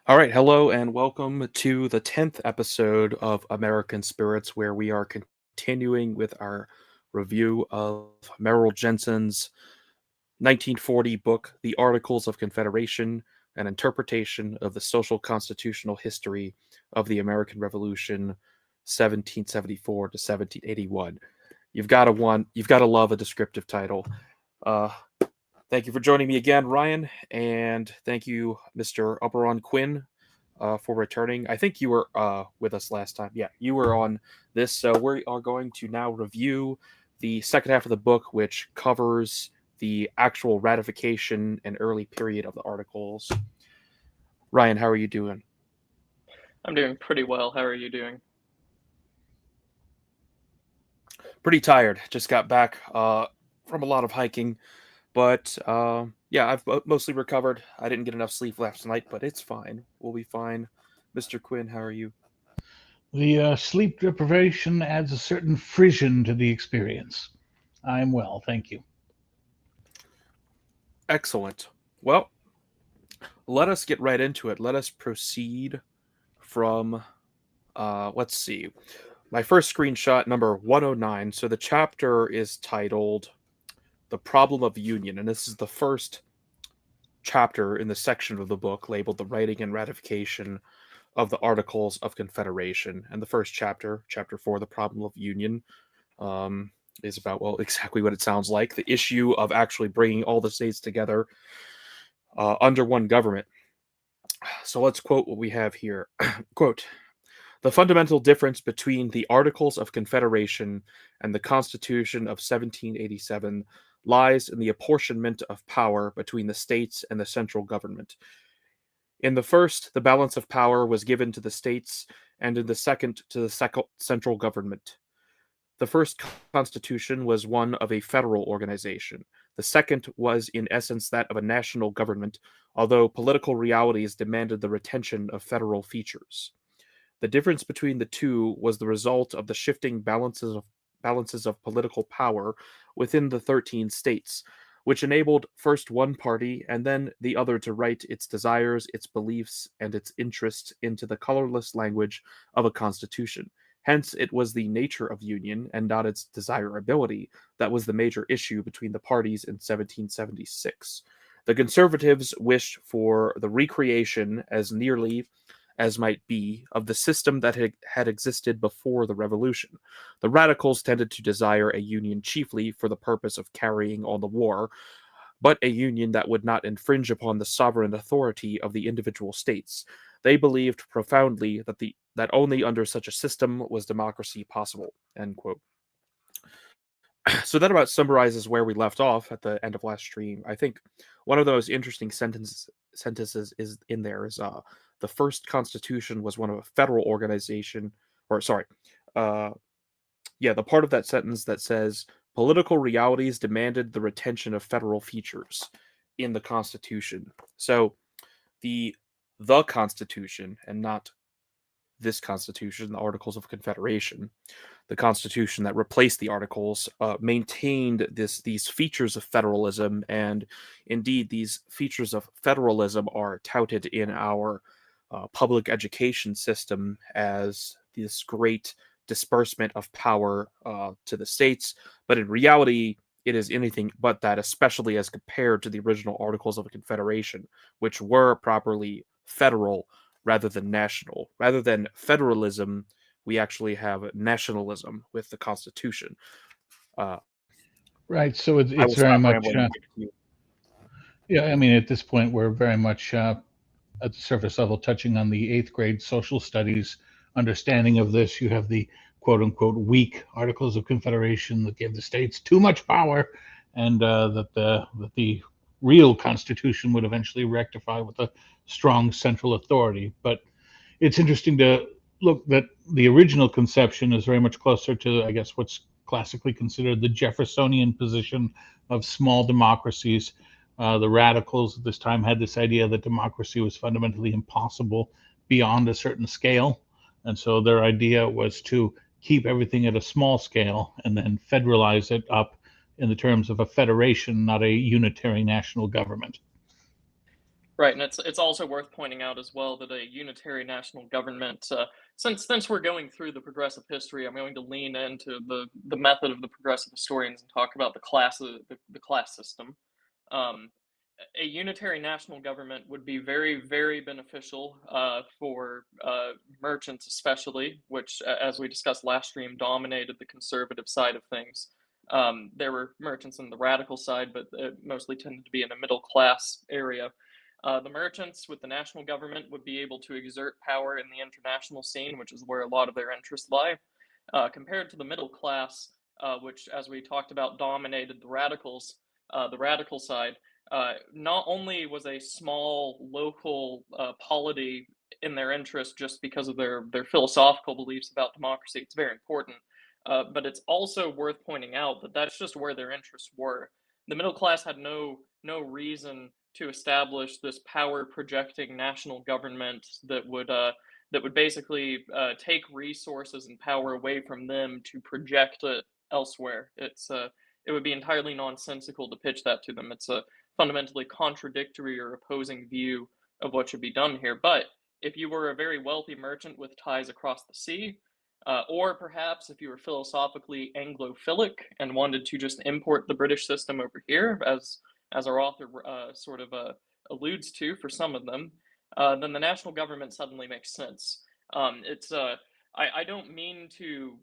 All right, hello and welcome to the 10th episode of American Spirits, where we are continuing with our review of Merrill Jensen's 1940 book, The Articles of Confederation, an interpretation of the social constitutional history of the American Revolution, 1774 to 1781. You've got to love a descriptive title. Uh, Thank you for joining me again, Ryan, and thank you, Mr. Oberon Quinn, for returning. I think you were with us last time. Yeah, you were on this. So we are going to now review the second half of the book, which covers the actual ratification and early period of the articles. Ryan, how are you doing? I'm doing pretty well. How are you doing? Pretty tired. Just got back from a lot of hiking. But yeah, I've mostly recovered. I didn't get enough sleep last night, but it's fine. We'll be fine. Mr. Quinn, how are you? The sleep deprivation adds a certain frisson to the experience. I'm well, thank you. Excellent. Well, let us get right into it. Let us proceed from, let's see, my first screenshot, number 109. So the chapter is titled The Problem of Union, and this is the first chapter in the section of the book labeled The Writing and Ratification of the Articles of Confederation. And the first chapter, chapter 4, The Problem of Union, is about, well, exactly what it sounds like, the issue of actually bringing all the states together under one government. So let's quote what we have here. Quote, the fundamental difference between the Articles of Confederation and the Constitution of 1787 lies in the apportionment of power between the states and the central government. In the first, the balance of power was given to the states, and in the second, to the central government. The first constitution was one of a federal organization. The second was, in essence, that of a national government, although political realities demanded the retention of federal features. The difference between the two was the result of the shifting balances of political power within the 13 states, which enabled first one party and then the other to write its desires, its beliefs, and its interests into the colorless language of a constitution. Hence, it was the nature of union, and not its desirability, that was the major issue between the parties in 1776. The conservatives wished for the recreation, as nearly as might be, of the system that had existed before the Revolution. The radicals tended to desire a union chiefly for the purpose of carrying on the war, but a union that would not infringe upon the sovereign authority of the individual states. They believed profoundly that only under such a system was democracy possible. End quote. So that about summarizes where we left off at the end of last stream. I think one of the most interesting sentences is in there is the first constitution was one of a federal organization, or sorry, the part of that sentence that says political realities demanded the retention of federal features in the Constitution. So the Constitution, and not this Constitution, the Articles of Confederation, the Constitution that replaced the Articles, maintained these features of federalism, and indeed these features of federalism are touted in our public education system as this great disbursement of power to the states, but in reality, it is anything but that, especially as compared to the original Articles of Confederation, which were properly federal rather than national. Rather than federalism, we actually have nationalism with the Constitution. Uh, Right, so I it's will very stop much, rambling. yeah, I mean, at this point, we're very much at the surface level touching on the eighth grade social studies understanding of this. You have the quote unquote weak Articles of Confederation that gave the states too much power, and that the real Constitution would eventually rectify with a strong central authority. But it's interesting to look that the original conception is very much closer to, I guess, what's classically considered the Jeffersonian position of small democracies. The radicals at this time had this idea that democracy was fundamentally impossible beyond a certain scale. And so their idea was to keep everything at a small scale and then federalize it up in the terms of a federation, not a unitary national government. Right, and it's also worth pointing out as well that a unitary national government, since we're going through the progressive history, I'm going to lean into the method of the progressive historians and talk about the class system. Um, a unitary national government would be very, very beneficial for merchants, especially, which, as we discussed last stream, dominated the conservative side of things. There were merchants in the radical side, but it mostly tended to be in a middle class area. The merchants with the national government would be able to exert power in the international scene, which is where a lot of their interests lie, compared to the middle class, which, as we talked about, dominated the radical side. Not only was a small local polity in their interest just because of their philosophical beliefs about democracy, it's very important. But it's also worth pointing out that that's just where their interests were. The middle class had no reason to establish this power projecting national government that would basically take resources and power away from them to project it elsewhere. It would be entirely nonsensical to pitch that to them. It's a fundamentally contradictory or opposing view of what should be done here. But if you were a very wealthy merchant with ties across the sea, or perhaps if you were philosophically Anglophilic and wanted to just import the British system over here, as our author alludes to for some of them, then the national government suddenly makes sense. I don't mean to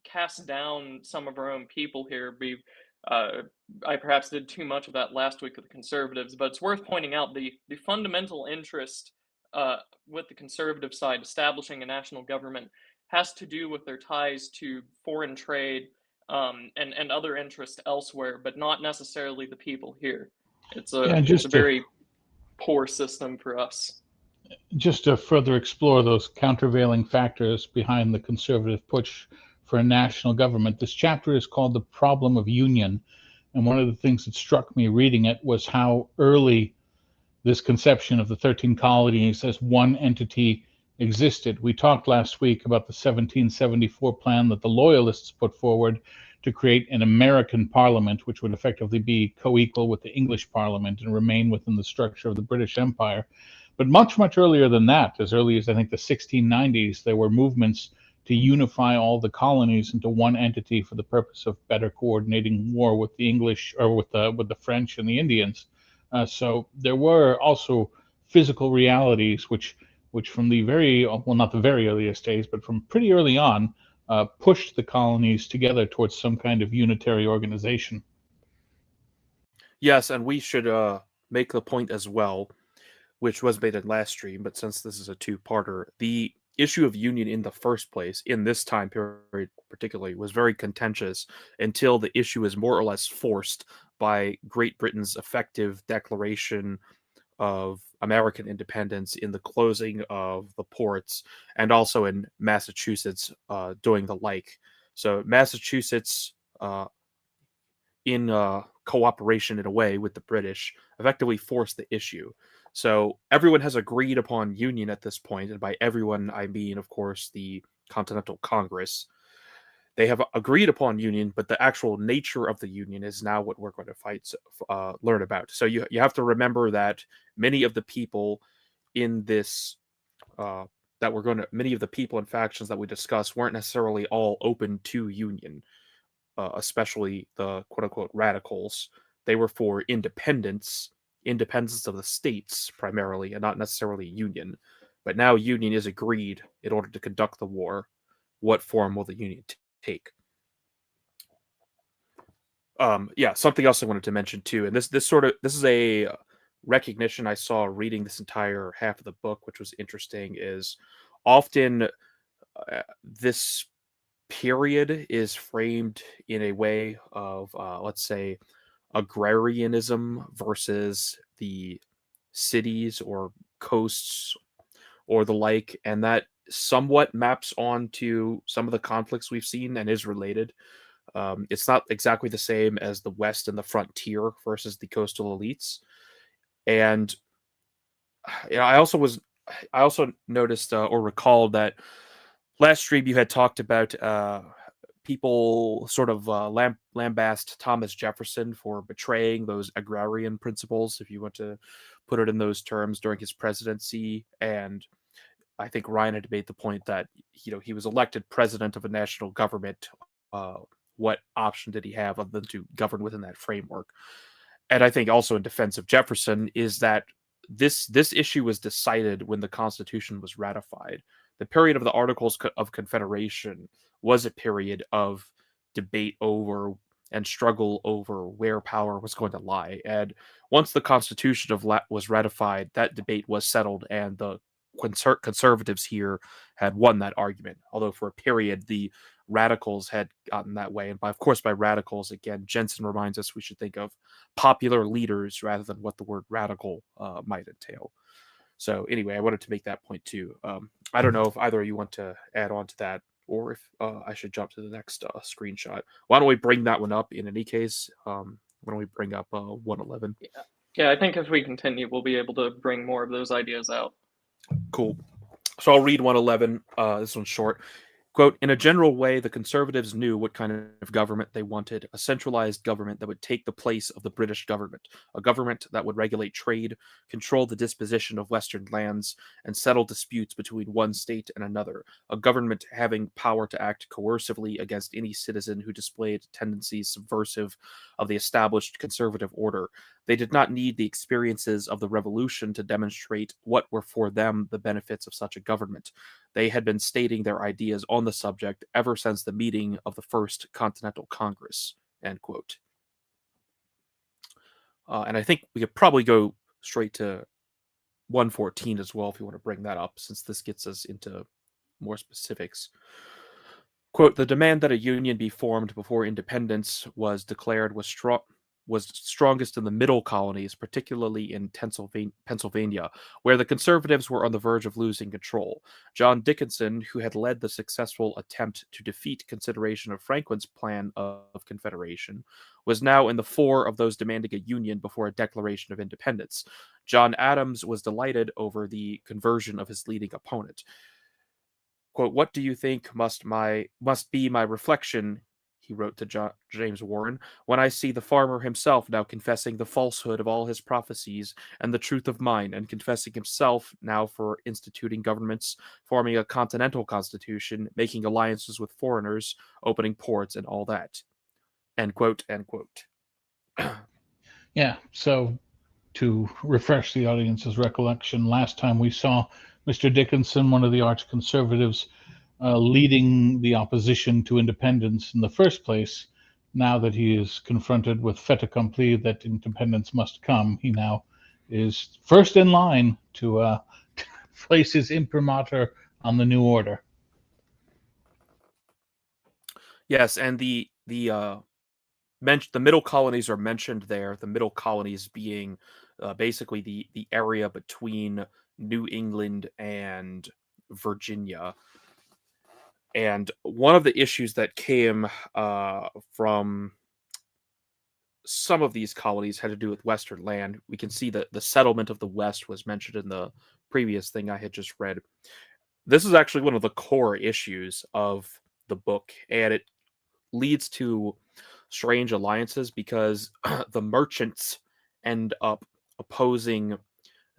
cast down some of our own people here. I perhaps did too much of that last week with the conservatives, but it's worth pointing out the fundamental interest with the conservative side establishing a national government has to do with their ties to foreign trade and other interests elsewhere, but not necessarily the people here. It's a very poor system for us. Just to further explore those countervailing factors behind the conservative push for a national government, this chapter is called The Problem of Union. And one of the things that struck me reading it was how early this conception of the 13 colonies as one entity existed. We talked last week about the 1774 plan that the Loyalists put forward to create an American parliament, which would effectively be co-equal with the English parliament and remain within the structure of the British Empire. But much, much earlier than that, as early as I think the 1690s, there were movements to unify all the colonies into one entity for the purpose of better coordinating war with the English or with the French and the Indians. So there were also physical realities which from the very, well, not the very earliest days, but from pretty early on, pushed the colonies together towards some kind of unitary organization. Yes, and we should make the point as well, which was made in last stream, but since this is a two-parter, the issue of union in the first place, in this time period particularly, was very contentious until the issue is more or less forced by Great Britain's effective declaration of American independence in the closing of the ports, and also in Massachusetts doing the like. So Massachusetts, in cooperation in a way with the British, effectively forced the issue. So everyone has agreed upon union at this point, and by everyone I mean, of course, the Continental Congress. They have agreed upon union, but the actual nature of the union is now what we're going to learn about. So you have to remember that many of the people in this many of the people and factions that we discuss weren't necessarily all open to union, especially the quote unquote radicals. They were for independence of the states primarily, and not necessarily union. But now union is agreed in order to conduct the war. What form will the union take? Something else I wanted to mention too, and this is a recognition I saw reading this entire half of the book, which was interesting, is often this period is framed in a way of, let's say, agrarianism versus the cities or coasts or the like, and that somewhat maps onto some of the conflicts we've seen and is related. It's not exactly the same as the West and the frontier versus the coastal elites. And I also noticed or recalled that last stream you had talked about people sort of lambast Thomas Jefferson for betraying those agrarian principles, if you want to put it in those terms, during his presidency. And I think Ryan had made the point that he was elected president of a national government. What option did he have other than to govern within that framework? And I think also in defense of Jefferson is that this issue was decided when the Constitution was ratified. The period of the Articles of Confederation was a period of debate over and struggle over where power was going to lie. And once the Constitution was ratified, that debate was settled, and the conservatives here had won that argument. Although for a period, the radicals had gotten that way. And of course, by radicals, again, Jensen reminds us we should think of popular leaders rather than what the word radical might entail. So anyway, I wanted to make that point too. I don't know if either of you want to add on to that, or if I should jump to the next screenshot. Why don't we bring that one up in any case? Why don't we bring up 111? Yeah, I think if we continue, we'll be able to bring more of those ideas out. Cool. So I'll read 111. This one's short. Quote, in a general way, the conservatives knew what kind of government they wanted, a centralized government that would take the place of the British government, a government that would regulate trade, control the disposition of Western lands, and settle disputes between one state and another, a government having power to act coercively against any citizen who displayed tendencies subversive of the established conservative order. They did not need the experiences of the Revolution to demonstrate what were for them the benefits of such a government. They had been stating their ideas on the subject ever since the meeting of the First Continental Congress, end quote. And I think we could probably go straight to 114 as well if you want to bring that up, since this gets us into more specifics. Quote, the demand that a union be formed before independence was declared was strongest in the middle colonies, particularly in Pennsylvania, where the conservatives were on the verge of losing control. John Dickinson, who had led the successful attempt to defeat consideration of Franklin's plan of Confederation, was now in the fore of those demanding a union before a declaration of independence. John Adams was delighted over the conversion of his leading opponent. Quote, what do you think must be my reflection, he wrote to James Warren, when I see the farmer himself now confessing the falsehood of all his prophecies and the truth of mine, and confessing himself now for instituting governments, forming a continental constitution, making alliances with foreigners, opening ports, and all that. End quote, end quote. Yeah, so to refresh the audience's recollection, last time we saw Mr. Dickinson, one of the arch conservatives, leading the opposition to independence in the first place. Now that he is confronted with fait accompli that independence must come, he now is first in line to place his imprimatur on the new order. Yes, and the middle colonies are mentioned there. The middle colonies being basically the area between New England and Virginia. And one of the issues that came from some of these colonies had to do with Western land. We can see that the settlement of the West was mentioned in the previous thing I had just read. This is actually one of the core issues of the book, and it leads to strange alliances because the merchants end up opposing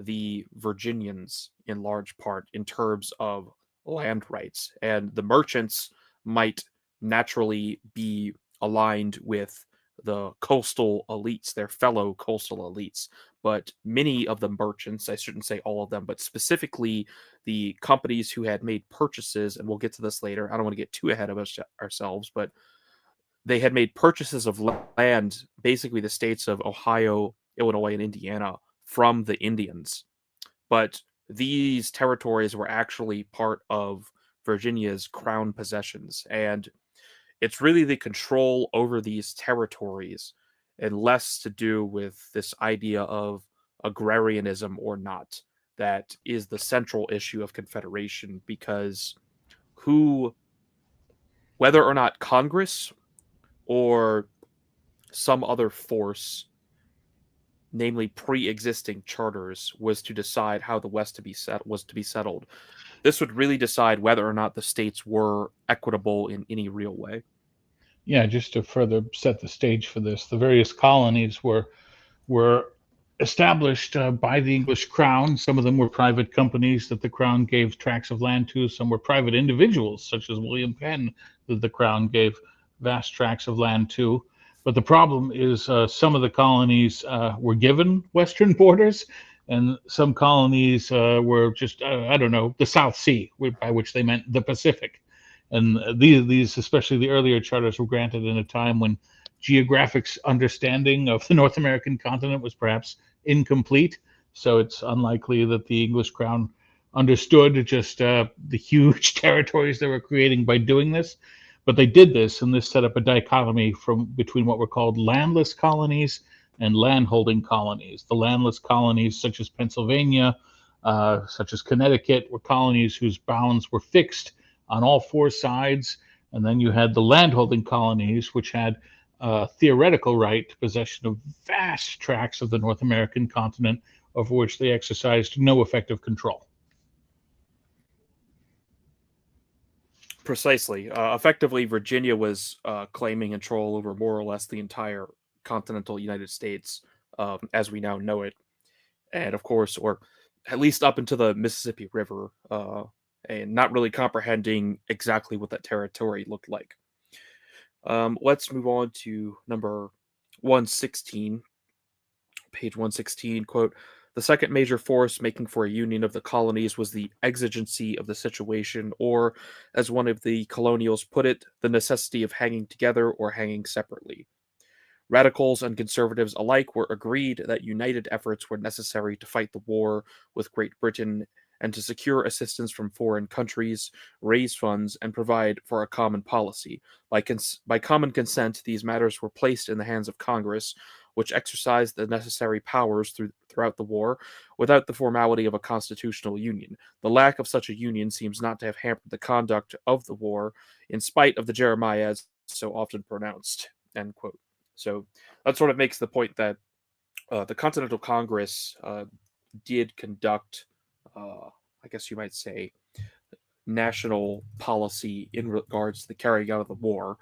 the Virginians in large part in terms of land rights, and the merchants might naturally be aligned with the coastal elites, their fellow coastal elites. But many of the merchants, I shouldn't say all of them, but specifically the companies who had made purchases, and we'll get to this later. I don't want to get too ahead of ourselves, but they had made purchases of land, basically the states of Ohio, Illinois, and Indiana, from the Indians. But these territories were actually part of Virginia's crown possessions. And it's really the control over these territories and less to do with this idea of agrarianism or not that is the central issue of Confederation, because whether or not Congress or some other force, namely pre-existing charters, was to decide how the West was to be settled, this would really decide whether or not the states were equitable in any real way. Yeah, just to further set the stage for this, the various colonies were established by the English crown. Some of them were private companies that the crown gave tracts of land to. Some were private individuals, such as William Penn, that the crown gave vast tracts of land to. But the problem is some of the colonies were given western borders, and some colonies were just, I don't know, the South Sea, by which they meant the Pacific. And these, especially the earlier charters, were granted in a time when geographic understanding of the North American continent was perhaps incomplete. So it's unlikely that the English crown understood just the huge territories they were creating by doing this. But they did this, and this set up a dichotomy from between what were called landless colonies and landholding colonies. The landless colonies, such as Pennsylvania, such as Connecticut, were colonies whose bounds were fixed on all four sides. And then you had the landholding colonies, which had theoretical right to possession of vast tracts of the North American continent, over which they exercised no effective control. Precisely. Effectively, Virginia was claiming control over more or less the entire continental United States as we now know it. And of course, or at least up into the Mississippi River, and not really comprehending exactly what that territory looked like. Let's move on to number 116, page 116, quote, "The second major force making for a union of the colonies was the exigency of the situation, or, as one of the colonials put it, the necessity of hanging together or hanging separately. Radicals and conservatives alike were agreed that united efforts were necessary to fight the war with Great Britain and to secure assistance from foreign countries, raise funds, and provide for a common policy. By common consent, these matters were placed in the hands of Congress, which exercised the necessary powers throughout the war, without the formality of a constitutional union. The lack of such a union seems not to have hampered the conduct of the war, in spite of the Jeremiads so often pronounced." End quote. So that sort of makes the point that the Continental Congress did conduct, I guess you might say, national policy in regards to the carrying out of the war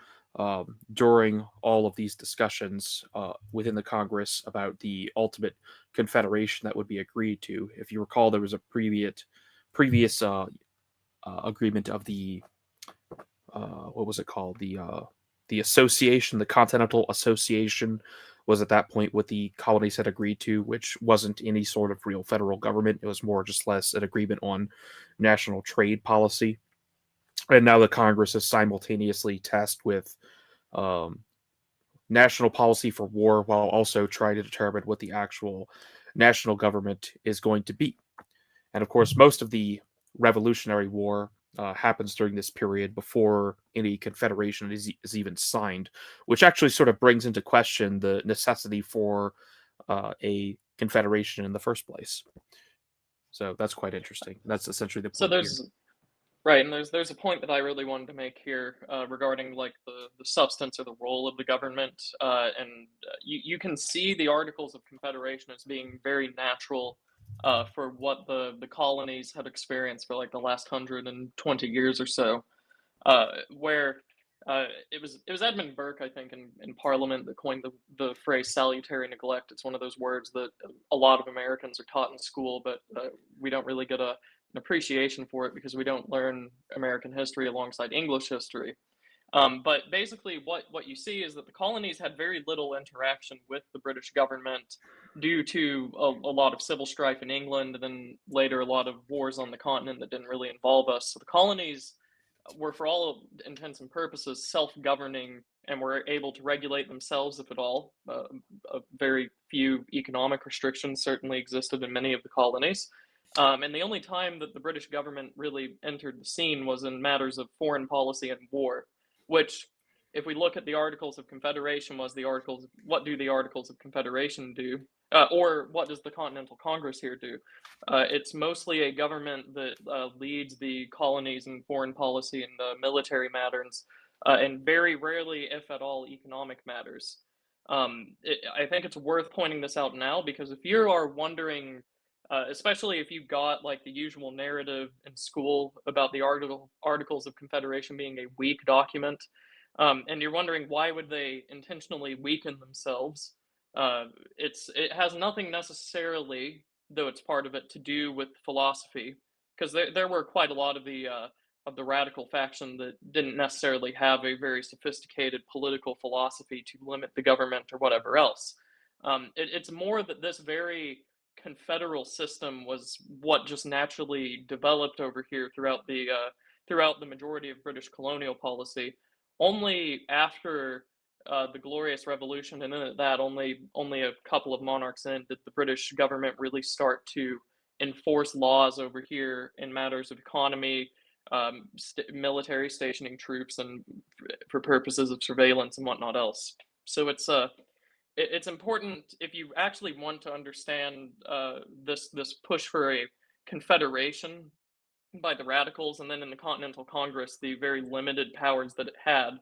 during all of these discussions within the Congress about the ultimate confederation that would be agreed to. If you recall, there was a previous agreement of the what was it called? The association, the Continental Association, was at that point what the colonies had agreed to, which wasn't any sort of real federal government. It was more just less an agreement on national trade policy. And now the Congress is simultaneously tasked with um, national policy for war while also trying to determine what the actual national government is going to be. And of course, most of the Revolutionary War happens during this period before any confederation is even signed, which actually sort of brings into question the necessity for a confederation in the first place. So that's quite interesting. That's essentially the point. So there's right, and there's a point that I really wanted to make here regarding like the substance or the role of the government, and you can see the Articles of Confederation as being very natural for what the colonies had experienced for like the last 120 years or so, where it was Edmund Burke, I think, in Parliament that coined the phrase salutary neglect. It's one of those words that a lot of Americans are taught in school, but we don't really get an appreciation for it because we don't learn American history alongside English history. But basically, what you see is that the colonies had very little interaction with the British government due to a lot of civil strife in England, and then later a lot of wars on the continent that didn't really involve us. So the colonies were, for all intents and purposes, self-governing and were able to regulate themselves, if at all. Very few economic restrictions certainly existed in many of the colonies. And the only time that the British government really entered the scene was in matters of foreign policy and war, which, if we look at the Articles of Confederation, what do the Articles of Confederation do? Or what does the Continental Congress here do? It's mostly a government that leads the colonies in foreign policy and military matters, and very rarely, if at all, economic matters. I think it's worth pointing this out now because if you are wondering, especially if you got like the usual narrative in school about the Articles of Confederation being a weak document, And you're wondering, why would they intentionally weaken themselves? It has nothing necessarily, though it's part of it, to do with philosophy, because there were quite a lot of the radical faction that didn't necessarily have a very sophisticated political philosophy to limit the government or whatever else. It's more that this very confederal system was what just naturally developed over here throughout the majority of British colonial policy. Only after the Glorious Revolution, and then that only a couple of monarchs in, did the British government really start to enforce laws over here in matters of economy, military stationing troops, and for purposes of surveillance and whatnot else. So it's important if you actually want to understand this push for a confederation by the radicals, and then in the Continental Congress, the very limited powers that it had.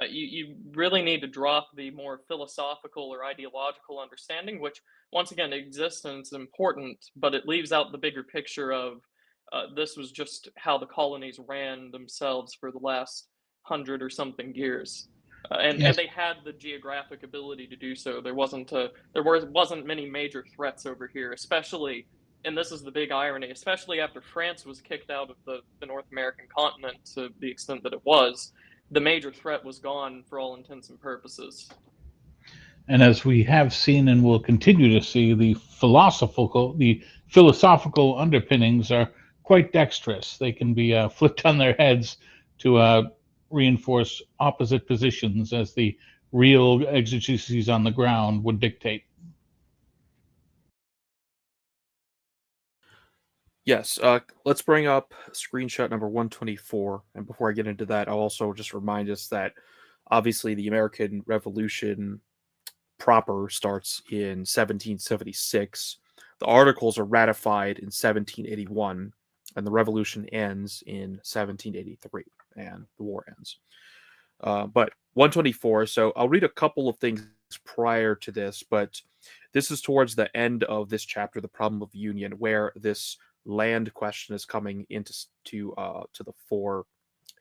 You really need to drop the more philosophical or ideological understanding, which once again exists and it's important, but it leaves out the bigger picture of this was just how the colonies ran themselves for the last 100 or something years. And Yes. they had the geographic ability to do so. Wasn't many major threats over here, especially, and this is the big irony, especially after France was kicked out of the North American continent to the extent that it was, the major threat was gone for all intents and purposes. And as we have seen and will continue to see, the philosophical underpinnings are quite dexterous. They can be flipped on their heads to reinforce opposite positions as the real exigencies on the ground would dictate. Yes, let's bring up screenshot number 124. And before I get into that, I'll also just remind us that obviously the American Revolution proper starts in 1776. The Articles are ratified in 1781, and the Revolution ends in 1783, and the war ends. But 124, so I'll read a couple of things prior to this, but this is towards the end of this chapter, The Problem of Union, where this land question is coming into to the fore,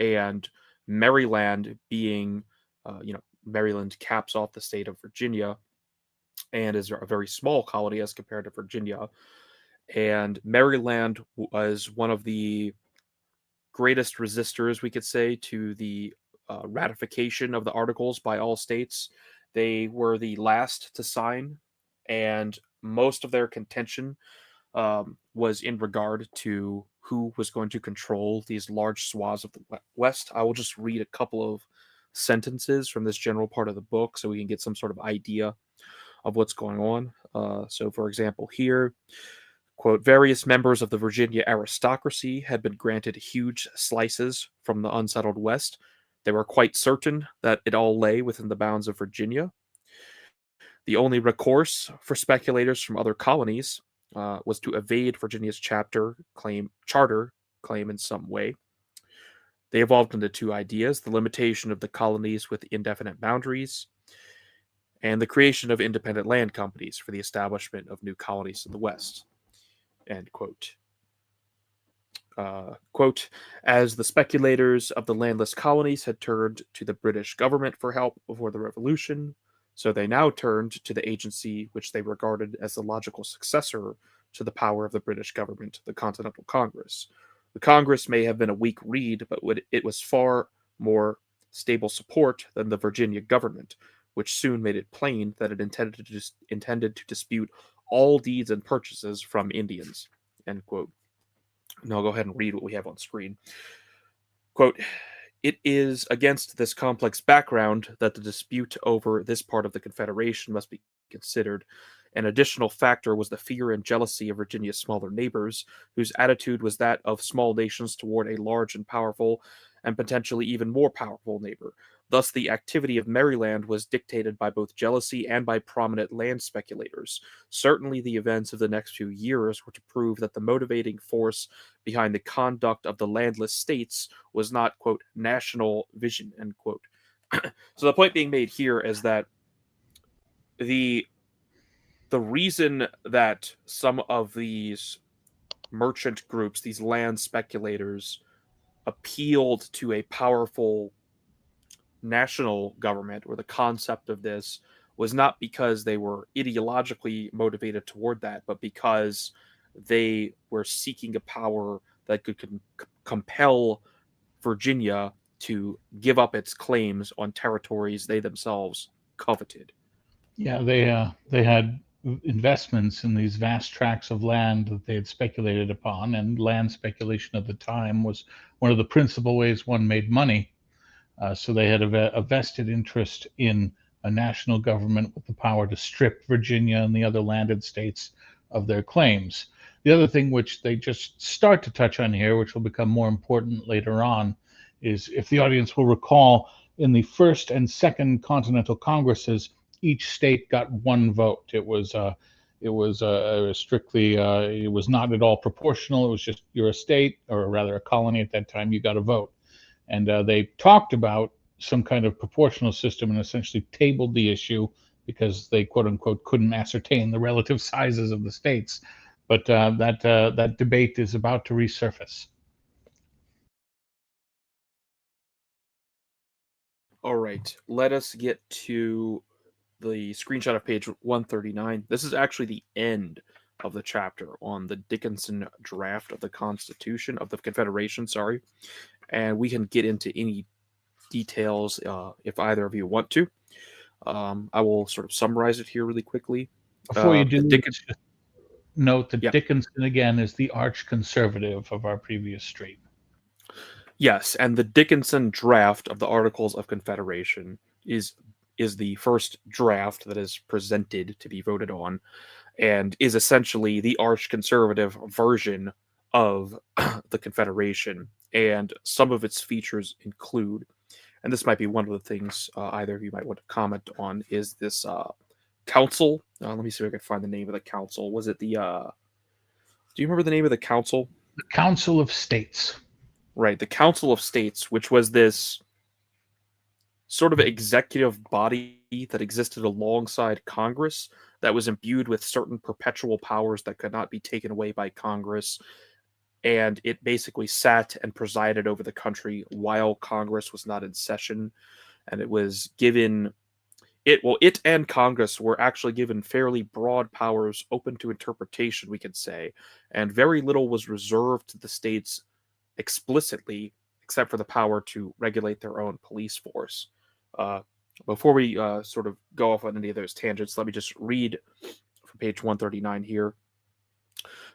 and Maryland being, Maryland caps off the state of Virginia and is a very small colony as compared to Virginia. And Maryland was one of the greatest resistors, we could say, to the ratification of the Articles by all states. They were the last to sign, and most of their contention was in regard to who was going to control these large swaths of the West. I will just read a couple of sentences from this general part of the book so we can get some sort of idea of what's going on. So, for example, here, quote, various members of the Virginia aristocracy had been granted huge slices from the unsettled West. They were quite certain that it all lay within the bounds of Virginia. The only recourse for speculators from other colonies was to evade Virginia's charter claim in some way. They evolved into two ideas: the limitation of the colonies with indefinite boundaries, and the creation of independent land companies for the establishment of new colonies in the West. End quote. Quote, as the speculators of the landless colonies had turned to the British government for help before the Revolution, so they now turned to the agency which they regarded as the logical successor to the power of the British government, the Continental Congress. The Congress may have been a weak reed, but it was far more stable support than the Virginia government, which soon made it plain that it intended to dispute all deeds and purchases from Indians. End quote. Now I'll go ahead and read what we have on screen. Quote, it is against this complex background that the dispute over this part of the Confederation must be considered. An additional factor was the fear and jealousy of Virginia's smaller neighbors, whose attitude was that of small nations toward a large and powerful, and potentially even more powerful neighbor. Thus, the activity of Maryland was dictated by both jealousy and by prominent land speculators. Certainly, the events of the next few years were to prove that the motivating force behind the conduct of the landless states was not, quote, national vision, end quote. So the point being made here is that the reason that some of these merchant groups, these land speculators, appealed to a powerful national government, or the concept of this, was not because they were ideologically motivated toward that, but because they were seeking a power that could compel Virginia to give up its claims on territories they themselves coveted. Yeah, they had investments in these vast tracts of land that they had speculated upon, and land speculation at the time was one of the principal ways one made money. So they had a vested interest in a national government with the power to strip Virginia and the other landed states of their claims. The other thing which they just start to touch on here, which will become more important later on, is, if the audience will recall, in the first and second Continental Congresses, each state got one vote. It was strictly, it was not at all proportional. It was just, you're a state, or rather a colony at that time, you got a vote. And they talked about some kind of proportional system and essentially tabled the issue because they, quote unquote, couldn't ascertain the relative sizes of the states. But that debate is about to resurface. All right, let us get to the screenshot of page 139. This is actually the end of the chapter on the Dickinson draft of the Constitution of the Confederation, sorry. And we can get into any details if either of you want to. I will sort of summarize it here really quickly. Before you do, just note that Yeah. Dickinson, again, is the arch conservative of our previous stream. Yes, and the Dickinson draft of the Articles of Confederation is the first draft that is presented to be voted on, and is essentially the arch conservative version of the Confederation. And some of its features include, and this might be one of the things either of you might want to comment on, is this council. Let me see if I can find the name of the council. Was it the? Do you remember the name of the council? The Council of States. Right, the Council of States, which was this sort of executive body that existed alongside Congress, that was imbued with certain perpetual powers that could not be taken away by Congress. And it basically sat and presided over the country while Congress was not in session. And it was given, it and Congress were actually given fairly broad powers open to interpretation, we could say. And very little was reserved to the states explicitly, except for the power to regulate their own police force. Before we sort of go off on any of those tangents, let me just read from page 139 here.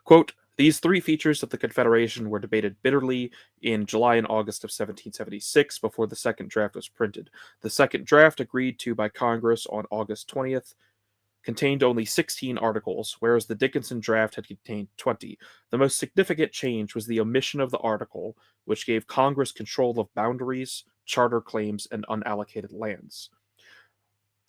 Quote, "These three features of the Confederation were debated bitterly in July and August of 1776 before the second draft was printed. The second draft, agreed to by Congress on August 20th, contained only 16 articles, whereas the Dickinson draft had contained 20. The most significant change was the omission of the article, which gave Congress control of boundaries, charter claims, and unallocated lands.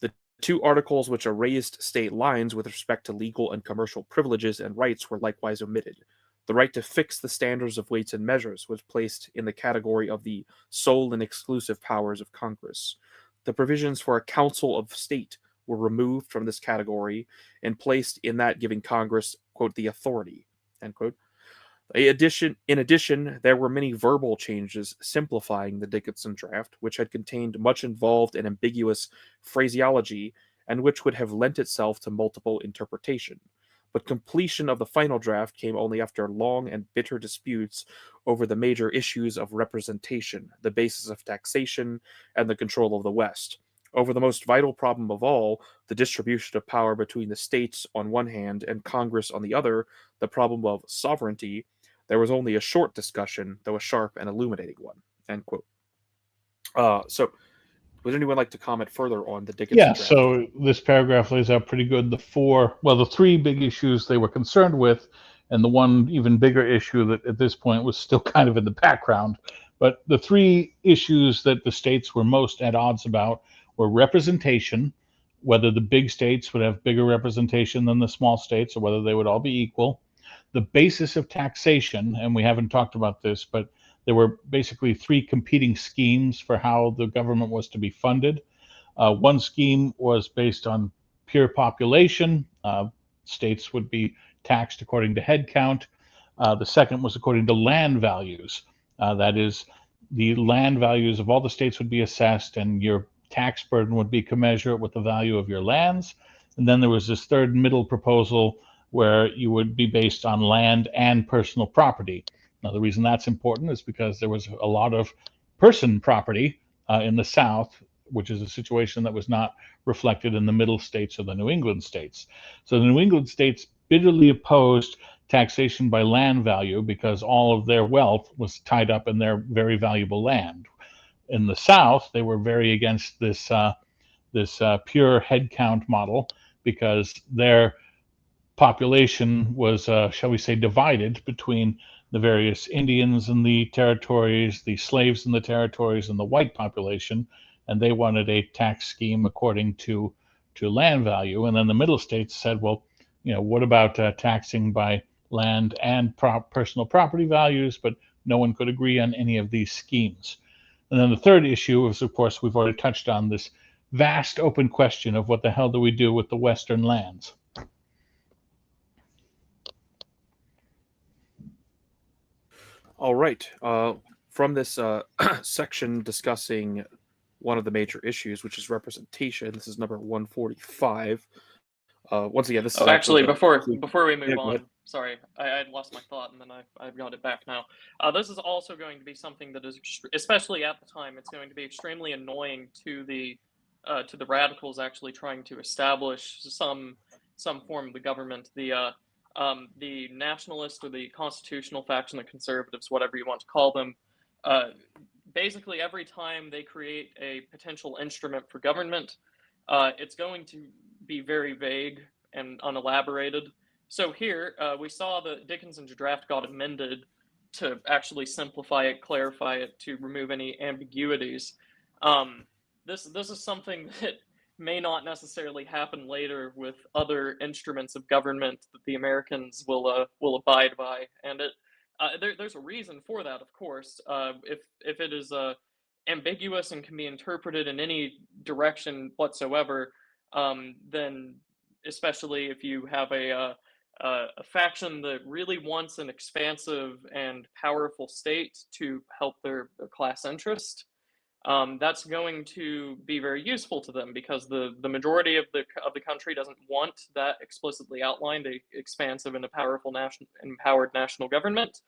The two articles which erased state lines with respect to legal and commercial privileges and rights were likewise omitted. The right to fix the standards of weights and measures was placed in the category of the sole and exclusive powers of Congress. The provisions for a council of state were removed from this category and placed in that giving Congress, quote, the authority, end quote. In addition, there were many verbal changes simplifying the Dickinson draft, which had contained much involved and ambiguous phraseology and which would have lent itself to multiple interpretation. But completion of the final draft came only after long and bitter disputes over the major issues of representation, the basis of taxation, and the control of the West. Over the most vital problem of all, the distribution of power between the states on one hand and Congress on the other, the problem of sovereignty, there was only a short discussion, though a sharp and illuminating one." End quote. So, would anyone like to comment further on the Dickinson draft? So this paragraph lays out pretty good the three big issues they were concerned with, and the one even bigger issue that at this point was still kind of in the background. But the three issues that the states were most at odds about were representation, whether the big states would have bigger representation than the small states, or whether they would all be equal. The basis of taxation, and we haven't talked about this, but there were basically three competing schemes for how the government was to be funded. One scheme was based on pure population. States would be taxed according to head count. The second was according to land values. That is, the land values of all the states would be assessed, and your tax burden would be commensurate with the value of your lands. And then there was this third middle proposal where you would be based on land and personal property. Now, the reason that's important is because there was a lot of person property in the South, which is a situation that was not reflected in the middle states or the New England states. So the New England states bitterly opposed taxation by land value because all of their wealth was tied up in their very valuable land. In the South, they were very against this pure head count model because their population was, shall we say, divided between the various Indians in the territories, the slaves in the territories, and the white population, and they wanted a tax scheme according to land value. And then the middle states said, well, what about taxing by land and personal property values? But no one could agree on any of these schemes. And then the third issue is, of course, we've already touched on this vast open question of what the hell do we do with the Western lands? All right. From this section discussing one of the major issues, which is representation, this is number 145. Once again, this is actually before we move go on, ahead. sorry, I had lost my thought and then I've got it back now. This is also going to be something that is, especially at the time, it's going to be extremely annoying to the radicals actually trying to establish some form of the government. The nationalist or the constitutional faction, the conservatives, whatever you want to call them, basically every time they create a potential instrument for government, it's going to be very vague and unelaborated. So here we saw the Dickinson's draft got amended to actually simplify it, clarify it, to remove any ambiguities. This is something that may not necessarily happen later with other instruments of government that the Americans will abide by, and there's a reason for that, of course. If it is ambiguous and can be interpreted in any direction whatsoever, then especially if you have a faction that really wants an expansive and powerful state to help their class interest, that's going to be very useful to them because the majority of the country doesn't want that explicitly outlined, a expansive and a powerful empowered national government.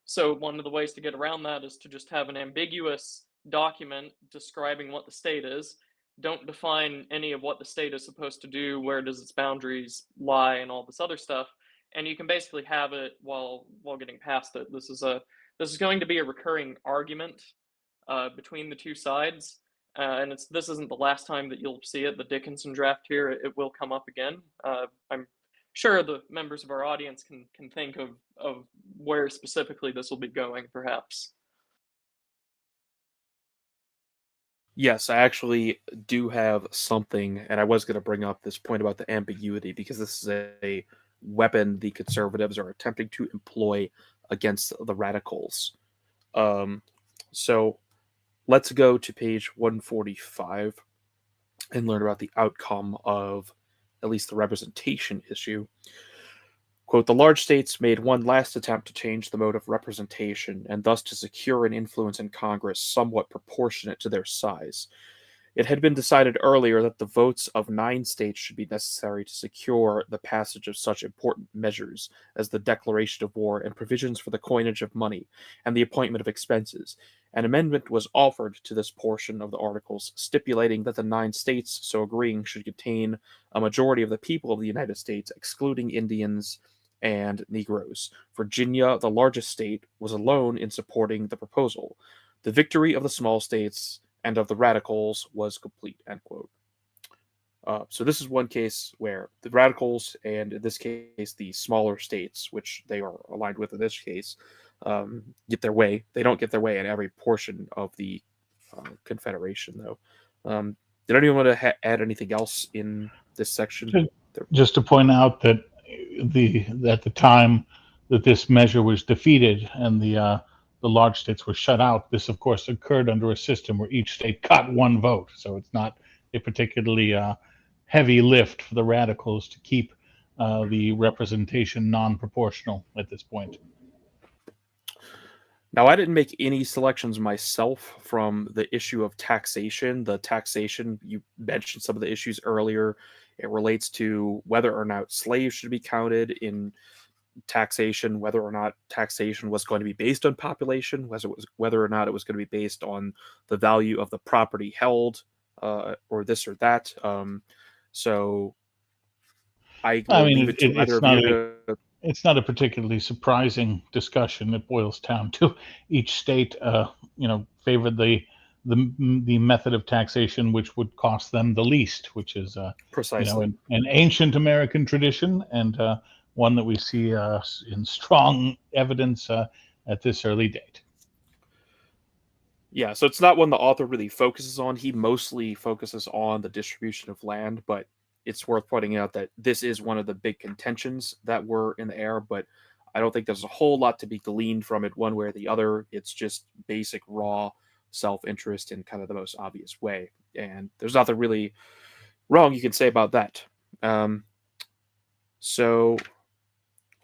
So one of the ways to get around that is to just have an ambiguous document describing what the state is. Don't define any of what the state is supposed to do, where does its boundaries lie, and all this other stuff. And you can basically have it while getting past it. This is going to be a recurring argument between the two sides, and this isn't the last time that you'll see it. The Dickinson draft here, it will come up again. I'm sure the members of our audience can think of where specifically this will be going, perhaps. Yes, I actually do have something, and I was going to bring up this point about the ambiguity because this is a weapon the conservatives are attempting to employ against the radicals. So let's go to page 145 and learn about the outcome of at least the representation issue. Quote, the large states made one last attempt to change the mode of representation and thus to secure an influence in Congress somewhat proportionate to their size. It had been decided earlier that the votes of 9 states should be necessary to secure the passage of such important measures as the declaration of war and provisions for the coinage of money and the appointment of expenses. An amendment was offered to this portion of the articles, stipulating that the 9 states so agreeing should contain a majority of the people of the United States, excluding Indians and Negroes. Virginia, the largest state, was alone in supporting the proposal. The victory of the small states and of the radicals was complete, end quote. So this is one case where the radicals, and in this case, the smaller states, which they are aligned with in this case, get their way. They don't get their way in every portion of the Confederation, though. Did anyone want to add anything else in this section? Just to point out that at the time that this measure was defeated and the large states were shut out, this of course occurred under a system where each state got one vote. So it's not a particularly heavy lift for the radicals to keep the representation non-proportional at this point. Now, I didn't make any selections myself from the issue of taxation. The taxation, you mentioned some of the issues earlier. It relates to whether or not slaves should be counted in taxation, whether or not taxation was going to be based on population, whether or not it was going to be based on the value of the property held, or this or that. So I I will mean, leave it to either it's of you not to. it's not a particularly surprising discussion. It boils down to each state, favored the method of taxation which would cost them the least, which is Precisely. an ancient American tradition, and one that we see in strong evidence at this early date. Yeah, so it's not one the author really focuses on. He mostly focuses on the distribution of land, but it's worth pointing out that this is one of the big contentions that were in the air, but I don't think there's a whole lot to be gleaned from it one way or the other. It's just basic, raw self interest in kind of the most obvious way. And there's nothing really wrong you can say about that. Um, so,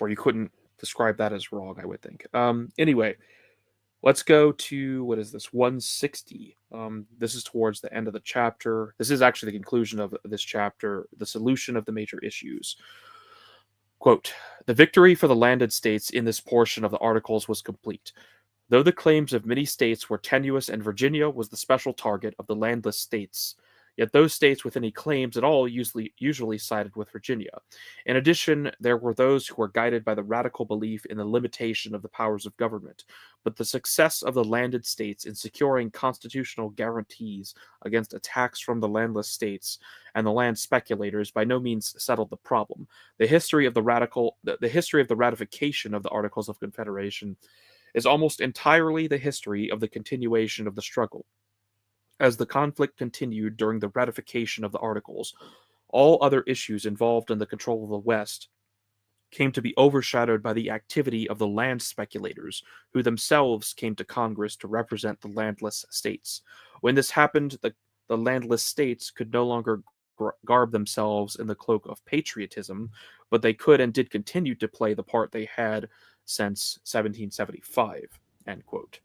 or you couldn't describe that as wrong, I would think. Anyway, let's go to, what is this, 160. This is towards the end of the chapter. This is actually the conclusion of this chapter, the solution of the major issues. Quote, the victory for the landed states in this portion of the Articles was complete. Though the claims of many states were tenuous and Virginia was the special target of the landless states, yet those states with any claims at all usually sided with Virginia. In addition, there were those who were guided by the radical belief in the limitation of the powers of government, but the success of the landed states in securing constitutional guarantees against attacks from the landless states and the land speculators by no means settled the problem. The history of the ratification of the Articles of Confederation is almost entirely the history of the continuation of the struggle. As the conflict continued during the ratification of the Articles, all other issues involved in the control of the West came to be overshadowed by the activity of the land speculators, who themselves came to Congress to represent the landless states. When this happened, the landless states could no longer garb themselves in the cloak of patriotism, but they could and did continue to play the part they had since 1775. End quote.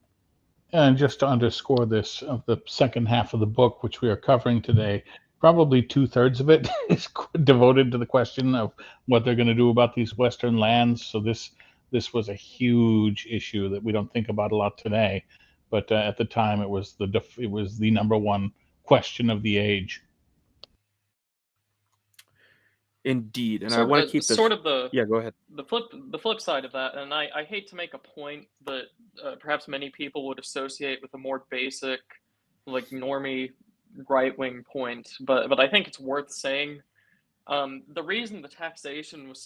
And just to underscore this, of the second half of the book, which we are covering today, probably 2/3 of it is devoted to the question of what they're going to do about these Western lands. So this was a huge issue that we don't think about a lot today, but at the time it was the number one question of the age. Indeed, and I want to keep this. Yeah, go ahead. The flip side of that, and I hate to make a point that perhaps many people would associate with a more basic, like normie right wing point, but I think it's worth saying. The reason the taxation was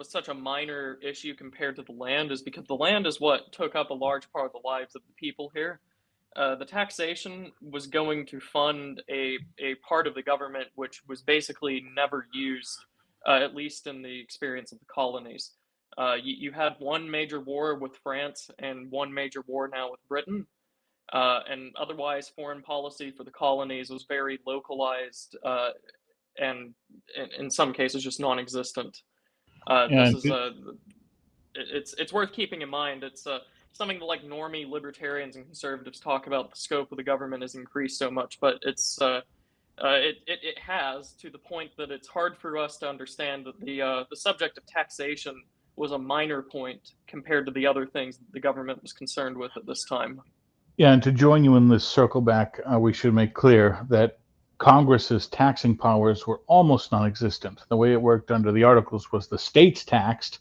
such a minor issue compared to the land is because the land is what took up a large part of the lives of the people here. The taxation was going to fund a part of the government which was basically never used, at least in the experience of the colonies. You had one major war with France and one major war now with Britain, and otherwise foreign policy for the colonies was very localized, and in some cases just non-existent. This And is it's worth keeping in mind. It's something that like normie libertarians and conservatives talk about. The scope of the government has increased so much, but it has, to the point that it's hard for us to understand that the subject of taxation was a minor point compared to the other things that the government was concerned with at this time. Yeah, and to join you in this circle back, we should make clear that Congress's taxing powers were almost non-existent. The way it worked under the Articles was the states taxed,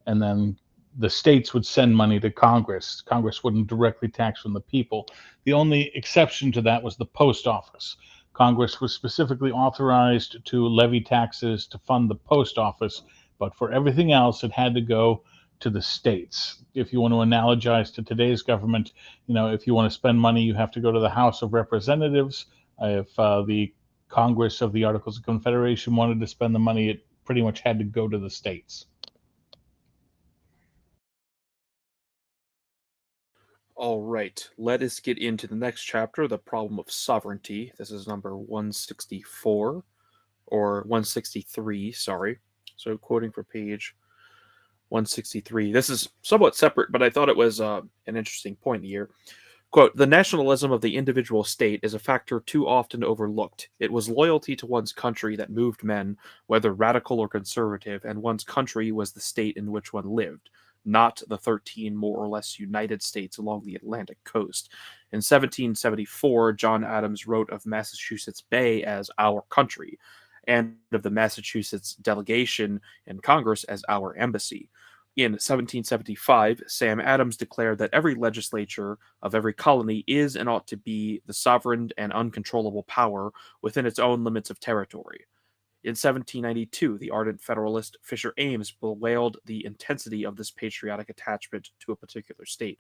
and then the states would send money to Congress. Congress wouldn't directly tax from the people. The only exception to that was the post office. Congress was specifically authorized to levy taxes to fund the post office, but for everything else, it had to go to the states. If you want to analogize to today's government, if you want to spend money, you have to go to the House of Representatives. If the Congress of the Articles of Confederation wanted to spend the money, it pretty much had to go to the states. All right, let us get into the next chapter, the problem of sovereignty. This is number 164, or 163, sorry. So quoting for page 163. This is somewhat separate, but I thought it was an interesting point here. Quote, the nationalism of the individual state is a factor too often overlooked. It was loyalty to one's country that moved men, whether radical or conservative, and one's country was the state in which one lived, not the 13 more or less united states along the Atlantic coast. In 1774, John Adams wrote of Massachusetts Bay as our country, and of the Massachusetts delegation in Congress as our embassy. In 1775, Sam Adams declared that every legislature of every colony is and ought to be the sovereign and uncontrollable power within its own limits of territory. In 1792, the ardent Federalist Fisher Ames bewailed the intensity of this patriotic attachment to a particular state.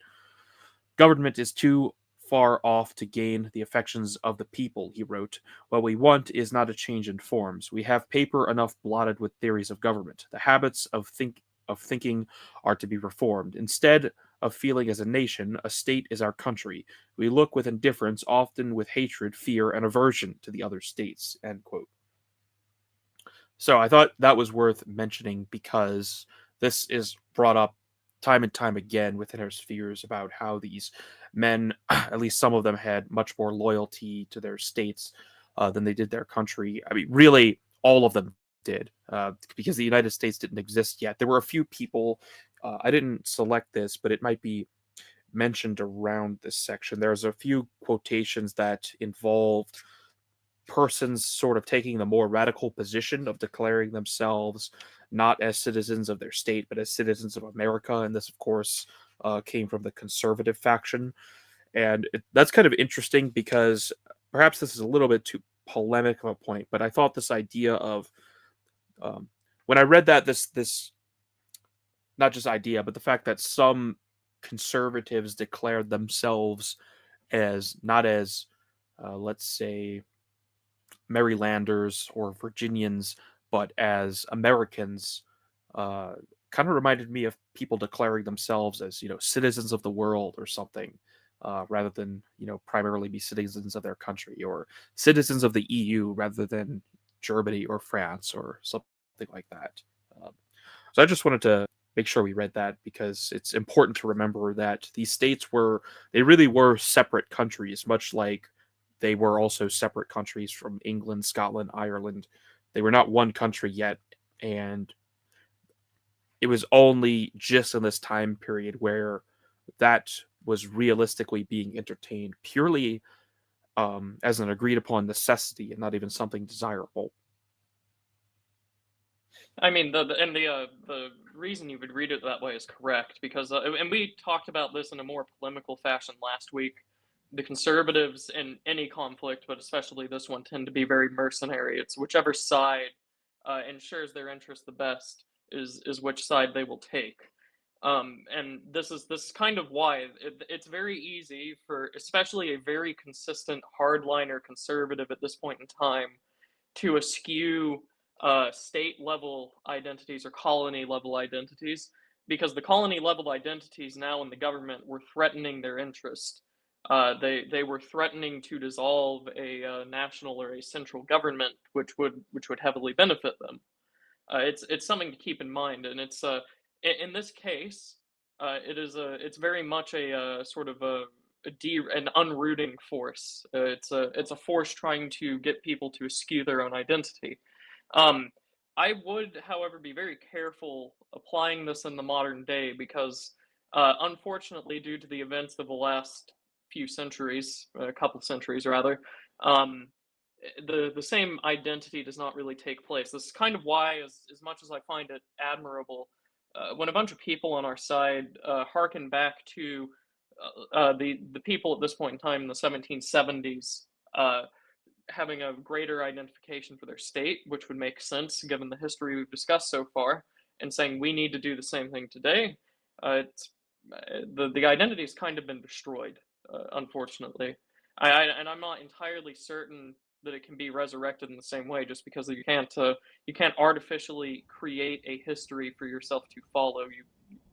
Government is too far off to gain the affections of the people, he wrote. What we want is not a change in forms. We have paper enough blotted with theories of government. The habits of thinking are to be reformed. Instead of feeling as a nation, a state is our country. We look with indifference, often with hatred, fear, and aversion to the other states. End quote. So I thought that was worth mentioning because this is brought up time and time again within our spheres about how these men, at least some of them, had much more loyalty to their states than they did their country. I mean, really, all of them did, because the United States didn't exist yet. There were a few people, I didn't select this, but it might be mentioned around this section. There's a few quotations that involved persons sort of taking the more radical position of declaring themselves not as citizens of their state, but as citizens of America. And this, of course, came from the conservative faction. And that's kind of interesting because perhaps this is a little bit too polemic of a point, but I thought this idea of, when I read that, this not just idea, but the fact that some conservatives declared themselves as not as, let's say, Marylanders or Virginians, but as Americans, kind of reminded me of people declaring themselves as, citizens of the world or something, rather than, primarily be citizens of their country, or citizens of the EU rather than Germany or France or something like that. So I just wanted to make sure we read that because it's important to remember that these states they really were separate countries, much like they were also separate countries from England, Scotland, Ireland. They were not one country yet, and it was only just in this time period where that was realistically being entertained purely as an agreed upon necessity and not even something desirable. I mean, the reason you would read it that way is correct because, and we talked about this in a more polemical fashion last week. The conservatives in any conflict, but especially this one, tend to be very mercenary. It's whichever side ensures their interest the best is which side they will take. And this is kind of why it's very easy for especially a very consistent hardliner conservative at this point in time to eschew state level identities or colony level identities, because the colony level identities now in the government were threatening their interest. They were threatening to dissolve a national or a central government, which would heavily benefit them. It's something to keep in mind, and it's in this case, it's very much a sort of an unrooting force. It's a force trying to get people to eschew their own identity. I would, however, be very careful applying this in the modern day because, unfortunately, due to the events of the last few centuries, a couple centuries rather, the same identity does not really take place. This is kind of why, as much as I find it admirable, when a bunch of people on our side harken back to the people at this point in time in the 1770s having a greater identification for their state, which would make sense given the history we've discussed so far, and saying we need to do the same thing today, the identity has kind of been destroyed, unfortunately. And I'm not entirely certain that it can be resurrected in the same way, just because you can't artificially create a history for yourself to follow.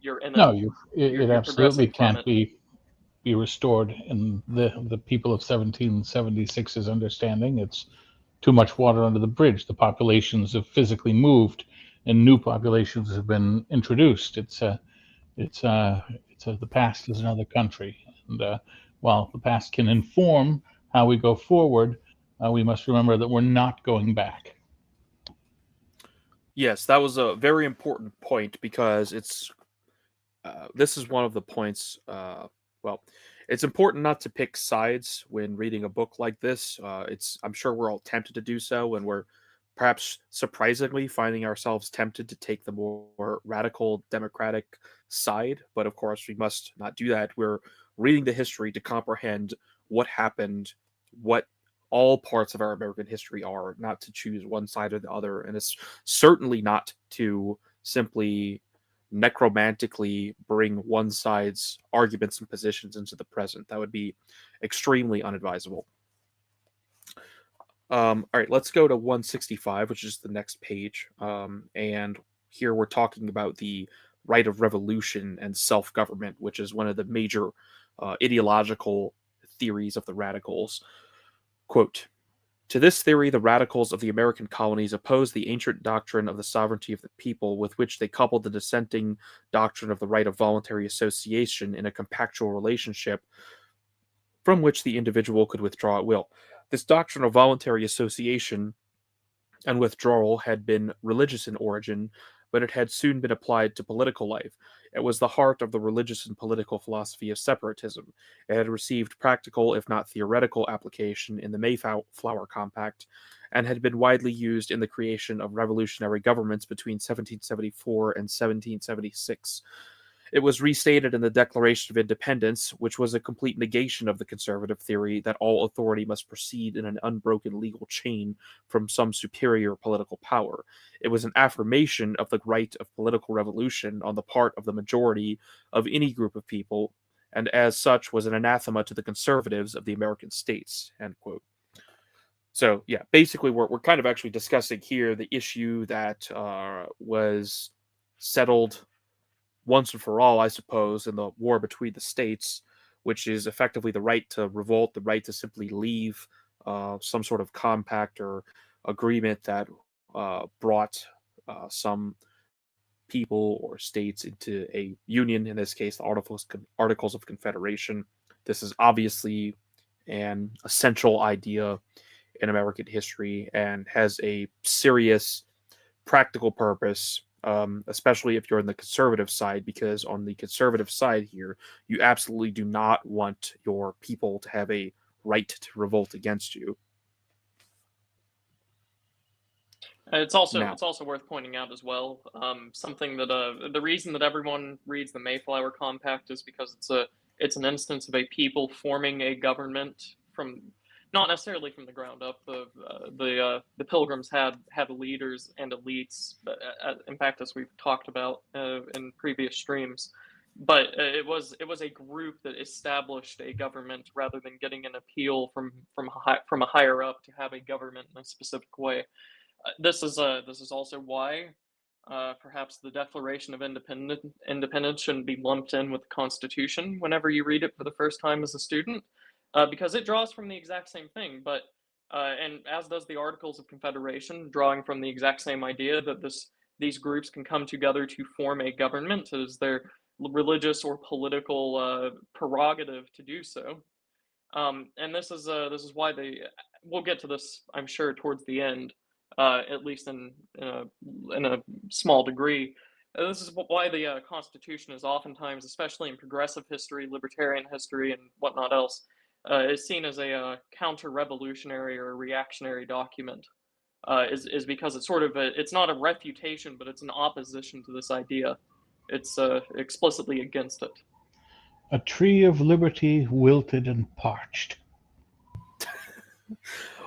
You're in No, you're it absolutely progressing from can't it. be restored in the people of 1776's understanding. It's too much water under the bridge. The populations have physically moved and new populations have been introduced. The past is another country, and while the past can inform how we go forward, we must remember that we're not going back. Yes, that was a very important point because this is one of the points. Well, it's important not to pick sides when reading a book like this. I'm sure we're all tempted to do so, and we're perhaps surprisingly finding ourselves tempted to take the more radical democratic side. But of course, we must not do that. We're reading the history to comprehend what happened, what all parts of our American history are, not to choose one side or the other, and it's certainly not to simply necromantically bring one side's arguments and positions into the present. That would be extremely unadvisable. All right, let's go to 165, which is the next page. And here we're talking about the right of revolution and self-government, which is one of the major ideological theories of the radicals. Quote, "To this theory, the radicals of the American colonies opposed the ancient doctrine of the sovereignty of the people, with which they coupled the dissenting doctrine of the right of voluntary association in a compactual relationship from which the individual could withdraw at will. This doctrine of voluntary association and withdrawal had been religious in origin, but it had soon been applied to political life. It was the heart of the religious and political philosophy of separatism. It had received practical, if not theoretical, application in the Mayflower Compact, and had been widely used in the creation of revolutionary governments between 1774 and 1776. It was restated in the Declaration of Independence, which was a complete negation of the conservative theory that all authority must proceed in an unbroken legal chain from some superior political power. It was an affirmation of the right of political revolution on the part of the majority of any group of people, and as such was an anathema to the conservatives of the American states." End quote. So, yeah, basically we're kind of actually discussing here the issue that was settled once and for all, I suppose, in the war between the states, which is effectively the right to revolt, the right to simply leave some sort of compact or agreement that brought some people or states into a union, in this case, the Articles of Confederation. This is obviously an essential idea in American history and has a serious practical purpose, especially if you're on the conservative side, because on the conservative side here, you absolutely do not want your people to have a right to revolt against you. It's also Now, it's also worth pointing out as well, something that the reason that everyone reads the Mayflower Compact is because it's an instance of a people forming a government from not necessarily from the ground up. The Pilgrims had leaders and elites, in fact, as we've talked about in previous streams. But it was a group that established a government rather than getting an appeal from a higher up to have a government in a specific way. This is also why perhaps the Declaration of Independence shouldn't be lumped in with the Constitution whenever you read it for the first time as a student, because it draws from the exact same thing. But and as does the Articles of Confederation, drawing from the exact same idea that these groups can come together to form a government. It is their religious or political prerogative to do so. And this is why we'll get to this, I'm sure, towards the end, at least in a small degree. This is why the Constitution is oftentimes, especially in progressive history, libertarian history, and whatnot else, is seen as a counter-revolutionary or reactionary document. Is because it's sort of it's not a refutation, but it's an opposition to this idea. It's explicitly against it. A tree of liberty wilted and parched.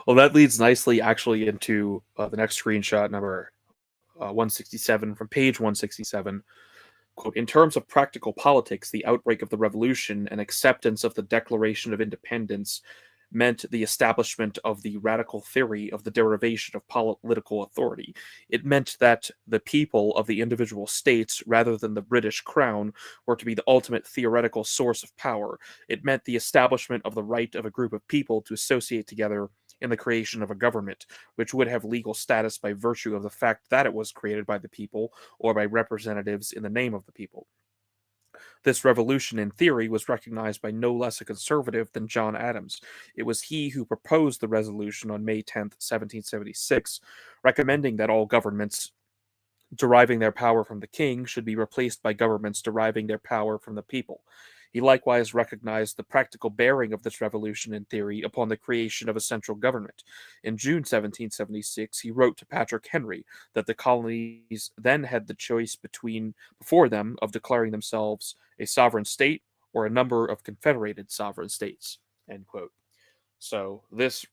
well, that leads nicely actually into the next screenshot, number 167, from page 167. Quote, "In terms of practical politics, the outbreak of the revolution and acceptance of the Declaration of Independence meant the establishment of the radical theory of the derivation of political authority. It meant that the people of the individual states, rather than the British Crown, were to be the ultimate theoretical source of power. It meant the establishment of the right of a group of people to associate together in the creation of a government, which would have legal status by virtue of the fact that it was created by the people or by representatives in the name of the people. This revolution, in theory, was recognized by no less a conservative than John Adams. It was he who proposed the resolution on May 10th, 1776, recommending that all governments deriving their power from the king should be replaced by governments deriving their power from the people. He likewise recognized the practical bearing of this revolution in theory upon the creation of a central government. In June 1776, he wrote to Patrick Henry that the colonies then had the choice before them of declaring themselves a sovereign state or a number of confederated sovereign states. End quote. So this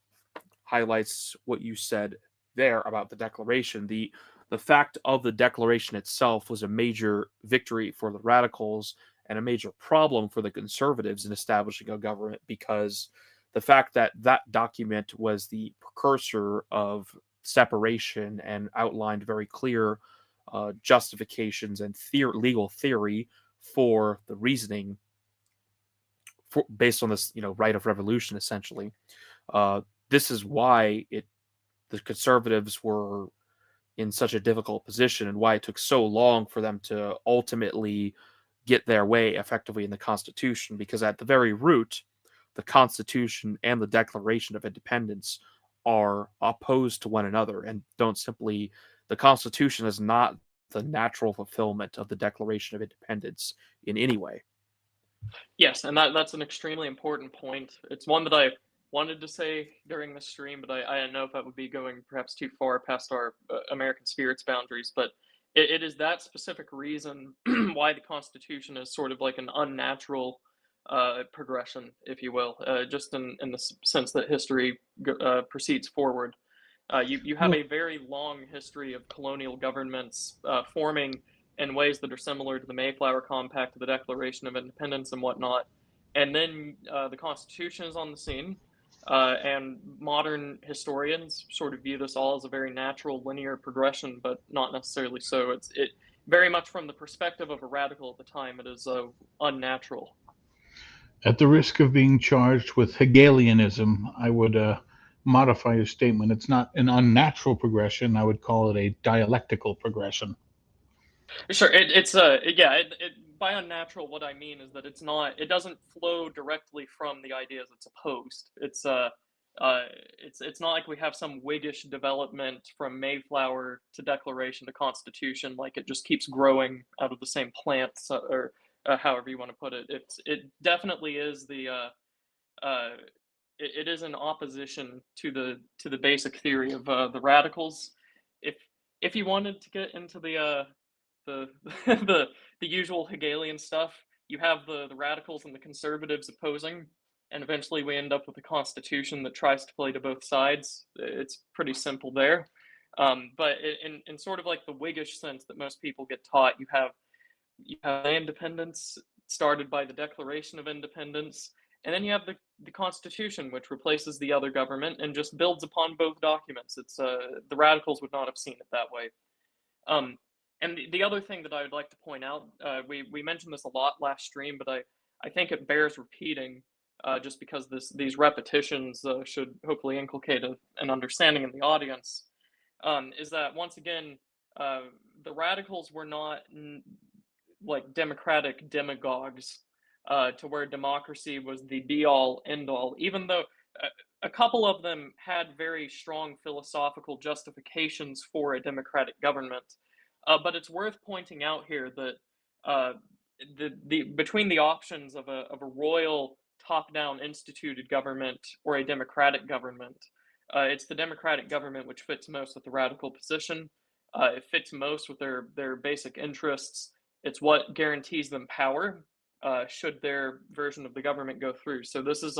highlights what you said there about the Declaration. The fact of the Declaration itself was a major victory for the radicals and a major problem for the conservatives in establishing a government, because the fact that that document was the precursor of separation and outlined very clear justifications and legal theory for the reasoning based on this, right of revolution, essentially. This is why the conservatives were in such a difficult position, and why it took so long for them to ultimately get their way effectively in the Constitution, because at the very root, the Constitution and the Declaration of Independence are opposed to one another and don't simply. The Constitution is not the natural fulfillment of the Declaration of Independence in any way. Yes, and that's an extremely important point. It's one that I wanted to say during the stream, but I don't know if that would be going perhaps too far past our American spirit's boundaries. But it is that specific reason why the Constitution is sort of like an unnatural progression, if you will, just in the sense that history proceeds forward. You have a very long history of colonial governments forming in ways that are similar to the Mayflower Compact, the Declaration of Independence, and whatnot. And then the Constitution is on the scene, and modern historians sort of view this all as a very natural, linear progression, but not necessarily so. It very much from the perspective of a radical at the time, it is unnatural. At the risk of being charged with Hegelianism, I would modify your statement. It's not an unnatural progression. I would call it a dialectical progression. Sure, by unnatural, what I mean is that it doesn't flow directly from the ideas it's opposed. It's not like we have some Whiggish development from Mayflower to Declaration to Constitution, like it just keeps growing out of the same plants, or however you want to put it. It definitely is it is in opposition to the basic theory of the radicals. If you wanted to get into the the usual Hegelian stuff, you have the radicals and the conservatives opposing, and eventually we end up with a constitution that tries to play to both sides. It's pretty simple there. But in sort of like the Whiggish sense that most people get taught, you have independence started by the Declaration of Independence, and then you have the Constitution, which replaces the other government and just builds upon both documents. It's the radicals would not have seen it that way. And the other thing that I would like to point out, we mentioned this a lot last stream, but I think it bears repeating, just because these repetitions should hopefully inculcate an understanding in the audience, is that once again, the radicals were not like democratic demagogues, to where democracy was the be-all, end-all, even though a couple of them had very strong philosophical justifications for a democratic government. But it's worth pointing out here that between the options of a royal top-down instituted government or a democratic government, it's the democratic government which fits most with the radical position. It fits most with their basic interests. It's what guarantees them power, should their version of the government go through. So this is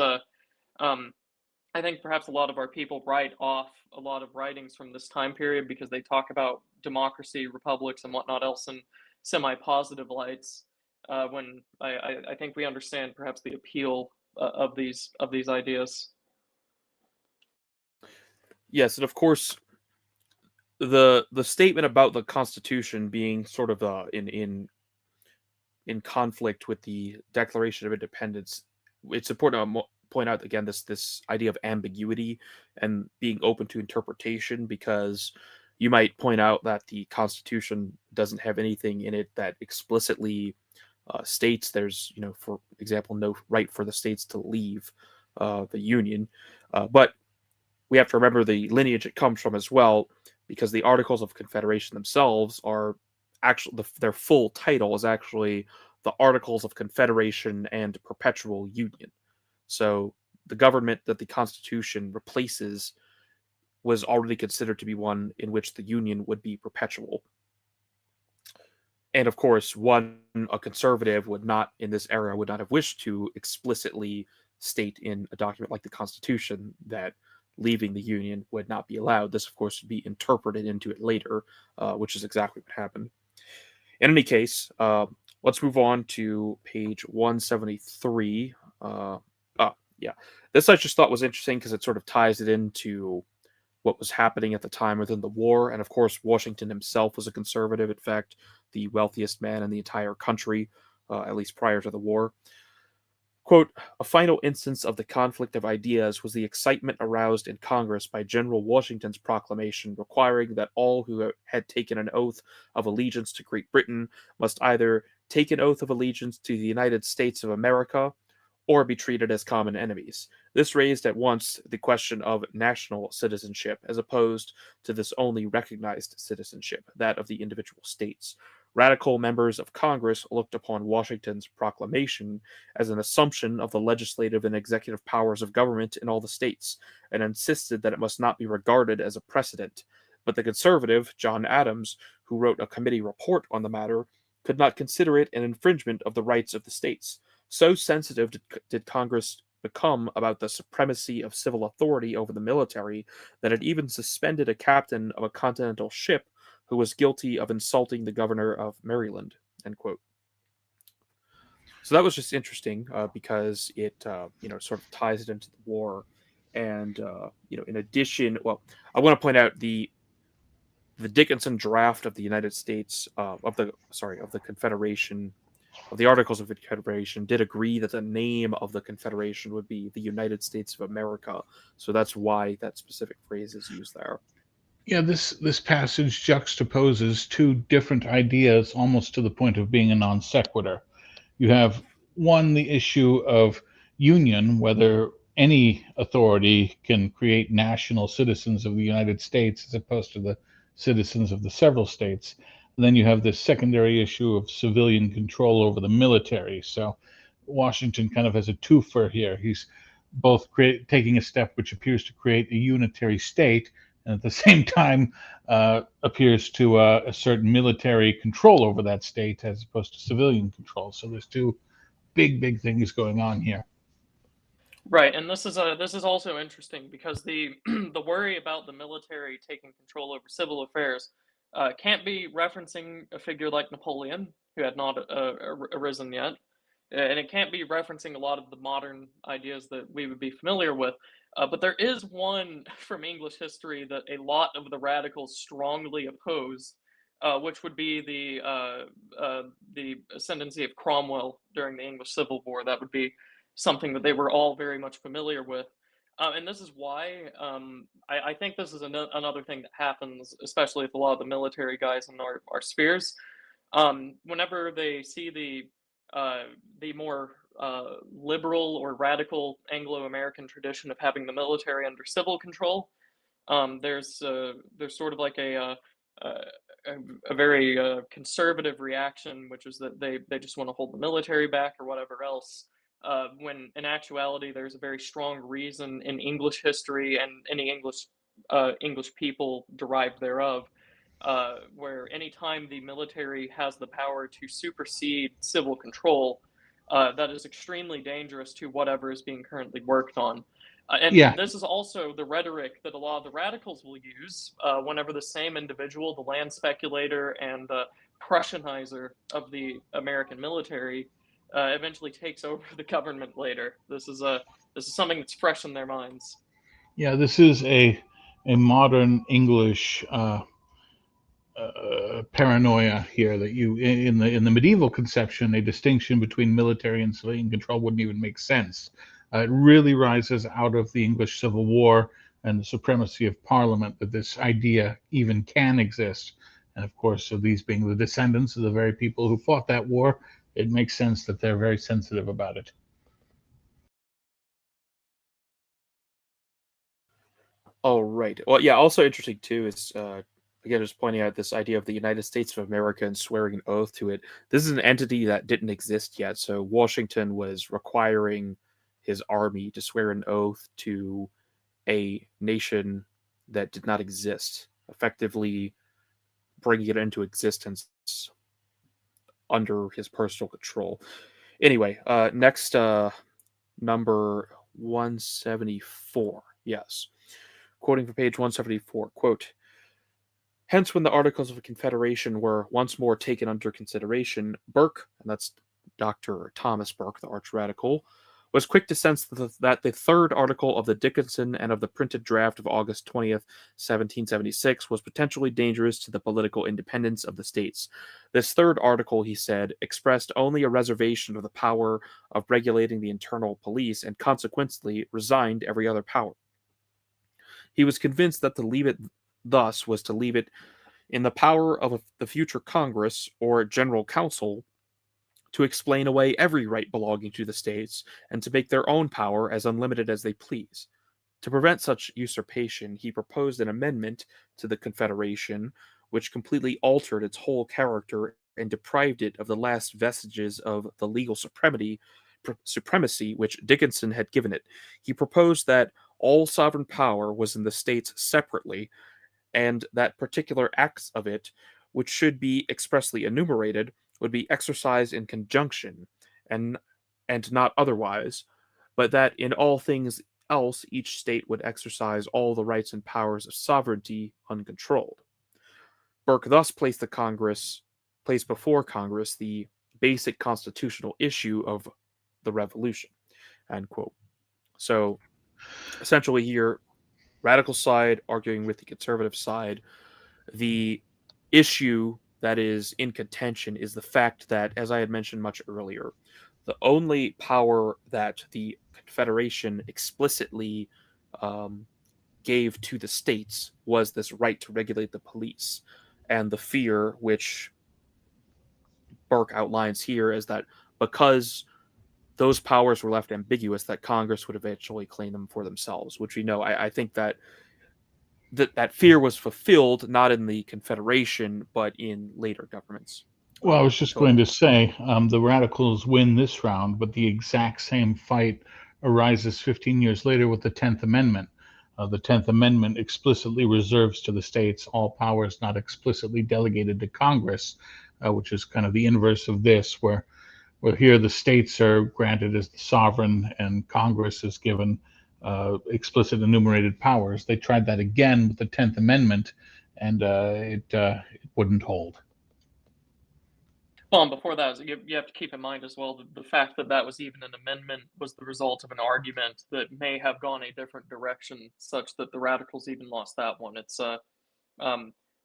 I think perhaps a lot of our people write off a lot of writings from this time period because they talk about democracy, republics, and whatnot else in semi-positive lights. When I think we understand perhaps the appeal of these ideas. Yes, and of course, the statement about the Constitution being sort of in conflict with the Declaration of Independence, it's important point out again this idea of ambiguity and being open to interpretation, because you might point out that the Constitution doesn't have anything in it that explicitly states there's, for example, no right for the states to leave the Union. But we have to remember the lineage it comes from as well, because the Articles of Confederation themselves are actually, their full title is actually the Articles of Confederation and Perpetual Union. So the government that the Constitution replaces was already considered to be one in which the Union would be perpetual. And of course, a conservative would not, in this era, would not have wished to explicitly state in a document like the Constitution that leaving the Union would not be allowed. This, of course, would be interpreted into it later, which is exactly what happened. In any case, let's move on to page 173. Yeah. This I just thought was interesting because it sort of ties it into what was happening at the time within the war. And of course, Washington himself was a conservative. In fact, the wealthiest man in the entire country, at least prior to the war. Quote, a final instance of the conflict of ideas was the excitement aroused in Congress by General Washington's proclamation requiring that all who had taken an oath of allegiance to Great Britain must either take an oath of allegiance to the United States of America or be treated as common enemies. This raised at once the question of national citizenship, as opposed to this only recognized citizenship, that of the individual states. Radical members of Congress looked upon Washington's proclamation as an assumption of the legislative and executive powers of government in all the states, and insisted that it must not be regarded as a precedent. But the conservative, John Adams, who wrote a committee report on the matter, could not consider it an infringement of the rights of the states. So sensitive did Congress become about the supremacy of civil authority over the military that it even suspended a captain of a continental ship who was guilty of insulting the governor of Maryland, end quote. So that was just interesting because it, sort of ties it into the war. And, in addition, well, I want to point out the Dickinson draft of the United States, of the Confederation, of the Articles of Confederation, did agree that the name of the Confederation would be the United States of America. So that's why that specific phrase is used there. Yeah, this passage juxtaposes two different ideas almost to the point of being a non sequitur. You have one, the issue of union, whether any authority can create national citizens of the United States as opposed to the citizens of the several states. And then you have this secondary issue of civilian control over the military. So Washington kind of has a twofer here. He's both taking a step which appears to create a unitary state, and at the same time appears to assert military control over that state as opposed to civilian control. So there's two big things going on here. Right, and this is also interesting because the the worry about the military taking control over civil affairs can't be referencing a figure like Napoleon, who had not arisen yet, and it can't be referencing a lot of the modern ideas that we would be familiar with. But there is one from English history that a lot of the radicals strongly oppose, which would be the ascendancy of Cromwell during the English Civil War. That would be something that they were all very much familiar with. And this is why I think this is another thing that happens, especially with a lot of the military guys in our spheres. Whenever they see the more liberal or radical Anglo-American tradition of having the military under civil control, there's sort of like a very conservative reaction, which is that they just want to hold the military back or whatever else. When in actuality, there's a very strong reason in English history and any English people derived thereof, where anytime the military has the power to supersede civil control, that is extremely dangerous to whatever is being currently worked on. And this is also the rhetoric that a lot of the radicals will use whenever the same individual, the land speculator and Prussianizer of the American military, eventually takes over the government later. This is something that's fresh in their minds. Yeah, this is a modern English paranoia here, that you in the medieval conception, a distinction between military and civilian control wouldn't even make sense. It really rises out of the English Civil War and the supremacy of Parliament that this idea even can exist. And of course, so these being the descendants of the very people who fought that war, it makes sense that they're very sensitive about it. All right. Well, yeah. Also interesting too is again just pointing out this idea of the United States of America and swearing an oath to it. This is an entity that didn't exist yet. So Washington was requiring his army to swear an oath to a nation that did not exist, effectively bringing it into existence under his personal control. Anyway, next number 174. Yes. Quoting from page 174, quote, hence when the Articles of Confederation were once more taken under consideration, Burke, and that's Dr. Thomas Burke, the arch-radical, was quick to sense that the third article of the Dickinson and of the printed draft of August 20th, 1776, was potentially dangerous to the political independence of the states. This third article, he said, expressed only a reservation of the power of regulating the internal police and consequently resigned every other power. He was convinced that to leave it thus was to leave it in the power of the future Congress or General Council to explain away every right belonging to the states and to make their own power as unlimited as they please. To prevent such usurpation, he proposed an amendment to the Confederation which completely altered its whole character and deprived it of the last vestiges of the legal supremacy which Dickinson had given it. He proposed that all sovereign power was in the states separately, and that particular acts of it, which should be expressly enumerated, would be exercised in conjunction, and not otherwise, but that in all things else each state would exercise all the rights and powers of sovereignty uncontrolled. Burke thus placed before Congress the basic constitutional issue of the Revolution. End quote. So essentially here, radical side arguing with the conservative side. The issue that is in contention is the fact that, as I had mentioned much earlier, the only power that the Confederation explicitly gave to the states was this right to regulate the police. And the fear, which Burke outlines here, is that because those powers were left ambiguous, that Congress would eventually claim them for themselves, which we know. I think that fear was fulfilled not in the Confederation, but in later governments. Well, I was just going to say the radicals win this round, but the exact same fight arises 15 years later with the 10th Amendment. The 10th Amendment explicitly reserves to the states all powers not explicitly delegated to Congress, which is kind of the inverse of this, where here the states are granted as the sovereign and Congress is given explicit enumerated powers. They tried that again with the 10th Amendment, and it wouldn't hold. Well, and before that, you have to keep in mind as well the fact that that was even an amendment was the result of an argument that may have gone a different direction, such that the radicals even lost that one.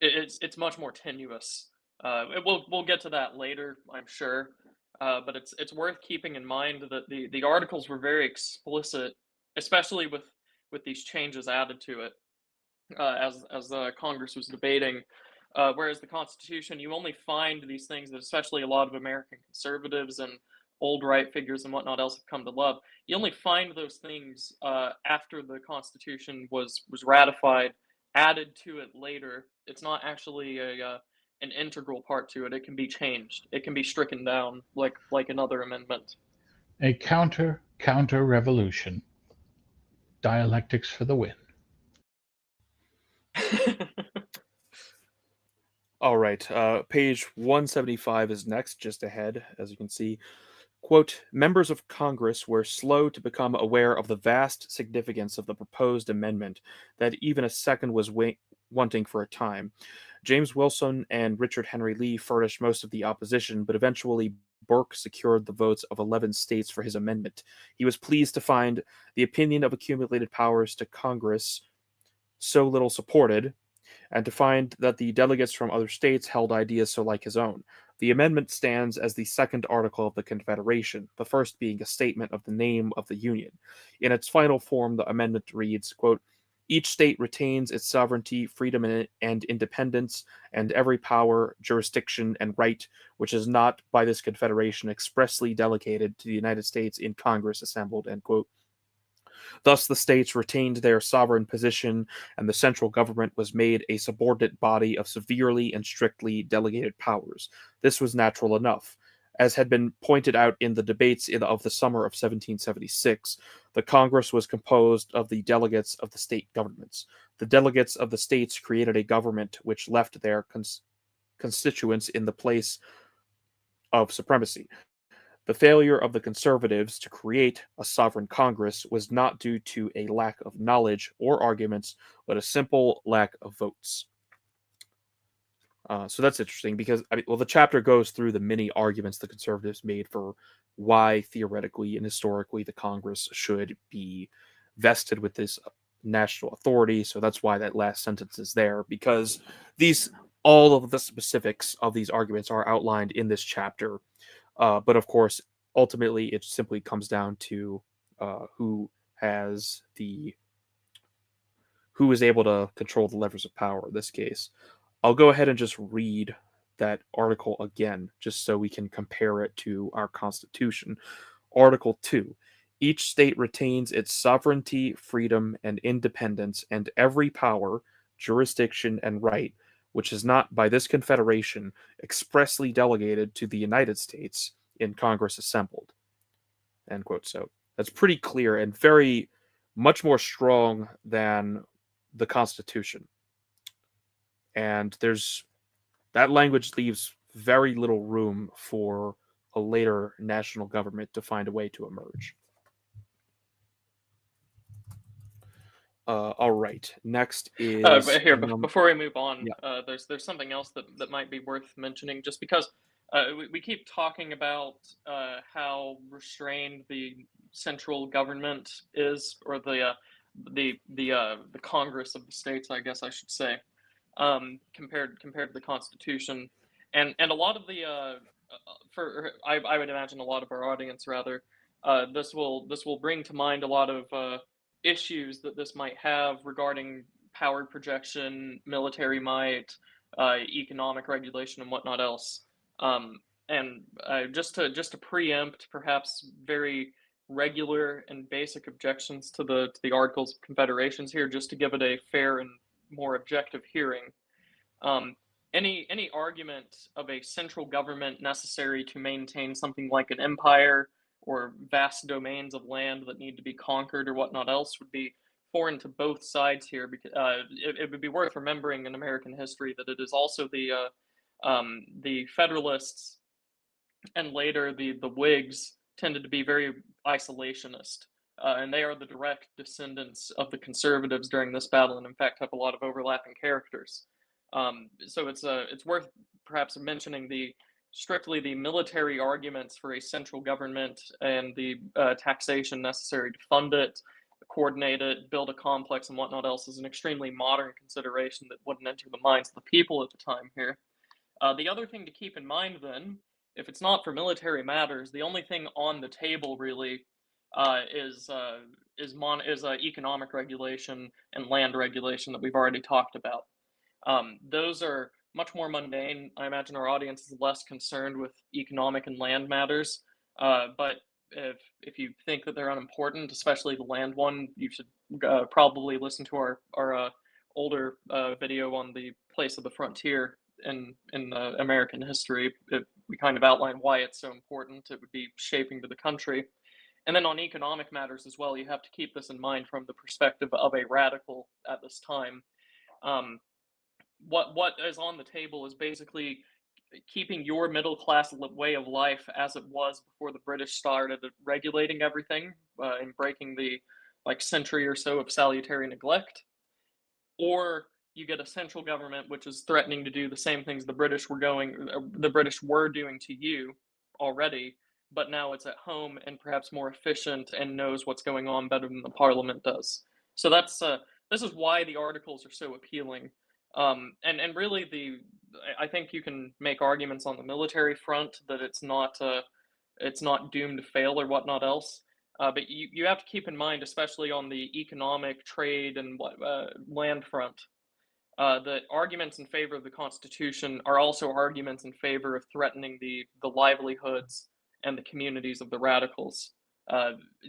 It's much more tenuous. We'll get to that later, I'm sure. But it's worth keeping in mind that the articles were very explicit, especially with these changes added to it as Congress was debating. Whereas the Constitution, you only find these things that especially a lot of American conservatives and old right figures and whatnot else have come to love. You only find those things after the Constitution was ratified, added to it later. It's not actually an integral part to it. It can be changed. It can be stricken down like another amendment. A counter revolution. Dialectics for the win. All right. Page 175 is next, just ahead, as you can see. Quote, members of Congress were slow to become aware of the vast significance of the proposed amendment, that even a second was wanting for a time. James Wilson and Richard Henry Lee furnished most of the opposition, but eventually Burke secured the votes of 11 states for his amendment. He was pleased to find the opinion of accumulated powers to Congress so little supported, and to find that the delegates from other states held ideas so like his own. The amendment stands as the second article of the Confederation, the first being a statement of the name of the Union. In its final form, the amendment reads, quote, each state retains its sovereignty, freedom, and independence, and every power, jurisdiction, and right which is not by this Confederation expressly delegated to the United States in Congress assembled, end quote. Thus, the states retained their sovereign position, and the central government was made a subordinate body of severely and strictly delegated powers. This was natural enough. As had been pointed out in the debates of the summer of 1776, the Congress was composed of the delegates of the state governments. The delegates of the states created a government which left their constituents in the place of supremacy. The failure of the conservatives to create a sovereign Congress was not due to a lack of knowledge or arguments, but a simple lack of votes. So that's interesting because, the chapter goes through the many arguments the conservatives made for why theoretically and historically the Congress should be vested with this national authority. So that's why that last sentence is there, because all of the specifics of these arguments are outlined in this chapter. But of course, ultimately, it simply comes down to who is able to control the levers of power in this case. I'll go ahead and just read that article again, just so we can compare it to our Constitution. Article 2. Each state retains its sovereignty, freedom, and independence, and every power, jurisdiction, and right which is not by this Confederation expressly delegated to the United States in Congress assembled. End quote. So that's pretty clear and very much more strong than the Constitution. And that language leaves very little room for a later national government to find a way to emerge. All right. Next is here. Before we move on, yeah. There's something else that might be worth mentioning, just because we keep talking about how restrained the central government is, or the Congress of the states, I guess I should say, compared to the Constitution, and a lot of the I would imagine a lot of our audience rather, this will bring to mind a lot of issues that this might have regarding power projection, military might, economic regulation, and whatnot else. And just to preempt perhaps very regular and basic objections to the Articles of Confederations here, just to give it a fair and more objective hearing. Any argument of a central government necessary to maintain something like an empire or vast domains of land that need to be conquered or whatnot else would be foreign to both sides here, because it would be worth remembering in American history that it is also the Federalists and later the Whigs tended to be very isolationist, and they are the direct descendants of the Conservatives during this battle, and in fact have a lot of overlapping characters. So it's worth perhaps mentioning strictly the military arguments for a central government and the taxation necessary to fund it, coordinate it, build a complex, and whatnot else is an extremely modern consideration that wouldn't enter the minds of the people at the time here. The other thing to keep in mind then, if it's not for military matters, the only thing on the table really is economic regulation and land regulation that we've already talked about. Those are much more mundane. I imagine our audience is less concerned with economic and land matters. But if you think that they're unimportant, especially the land one, you should probably listen to our older video on the place of the frontier in American history. We kind of outline why it's so important. It would be shaping to the country. And then on economic matters as well, you have to keep this in mind from the perspective of a radical at this time. What is on the table is basically keeping your middle class way of life as it was before the British started regulating everything and breaking the century or so of salutary neglect, or you get a central government which is threatening to do the same things the British were doing to you already, but now it's at home and perhaps more efficient and knows what's going on better than the Parliament does. So this is why the articles are so appealing. And really I think you can make arguments on the military front that it's not doomed to fail or whatnot else. But you have to keep in mind, especially on the economic, trade, and land front, that arguments in favor of the Constitution are also arguments in favor of threatening the livelihoods and the communities of the radicals.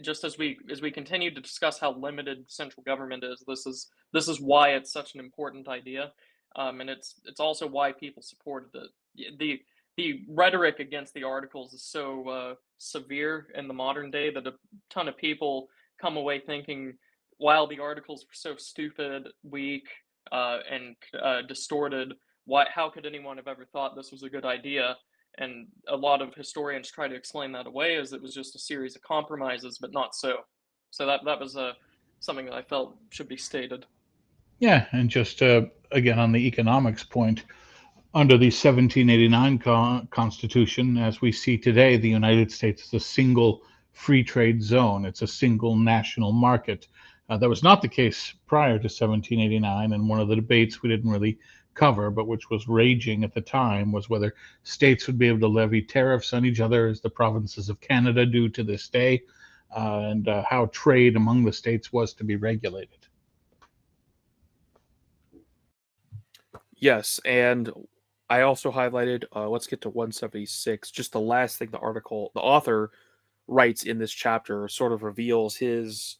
Just as we continue to discuss how limited central government is, this is why it's such an important idea, and it's also why people supported it. The rhetoric against the articles is so severe in the modern day that a ton of people come away thinking, while the articles were so stupid, weak, and distorted, how could anyone have ever thought this was a good idea? And a lot of historians try to explain that away as it was just a series of compromises, but not so. So that was something that I felt should be stated. Yeah, and just again on the economics point, under the 1789 Constitution, as we see today, the United States is a single free trade zone. It's a single national market. That was not the case prior to 1789, and one of the debates we didn't really cover, but which was raging at the time, was whether states would be able to levy tariffs on each other, as the provinces of Canada do to this day, and how trade among the states was to be regulated. Yes, and I also highlighted, let's get to 176, just the last thing the author writes in this chapter sort of reveals his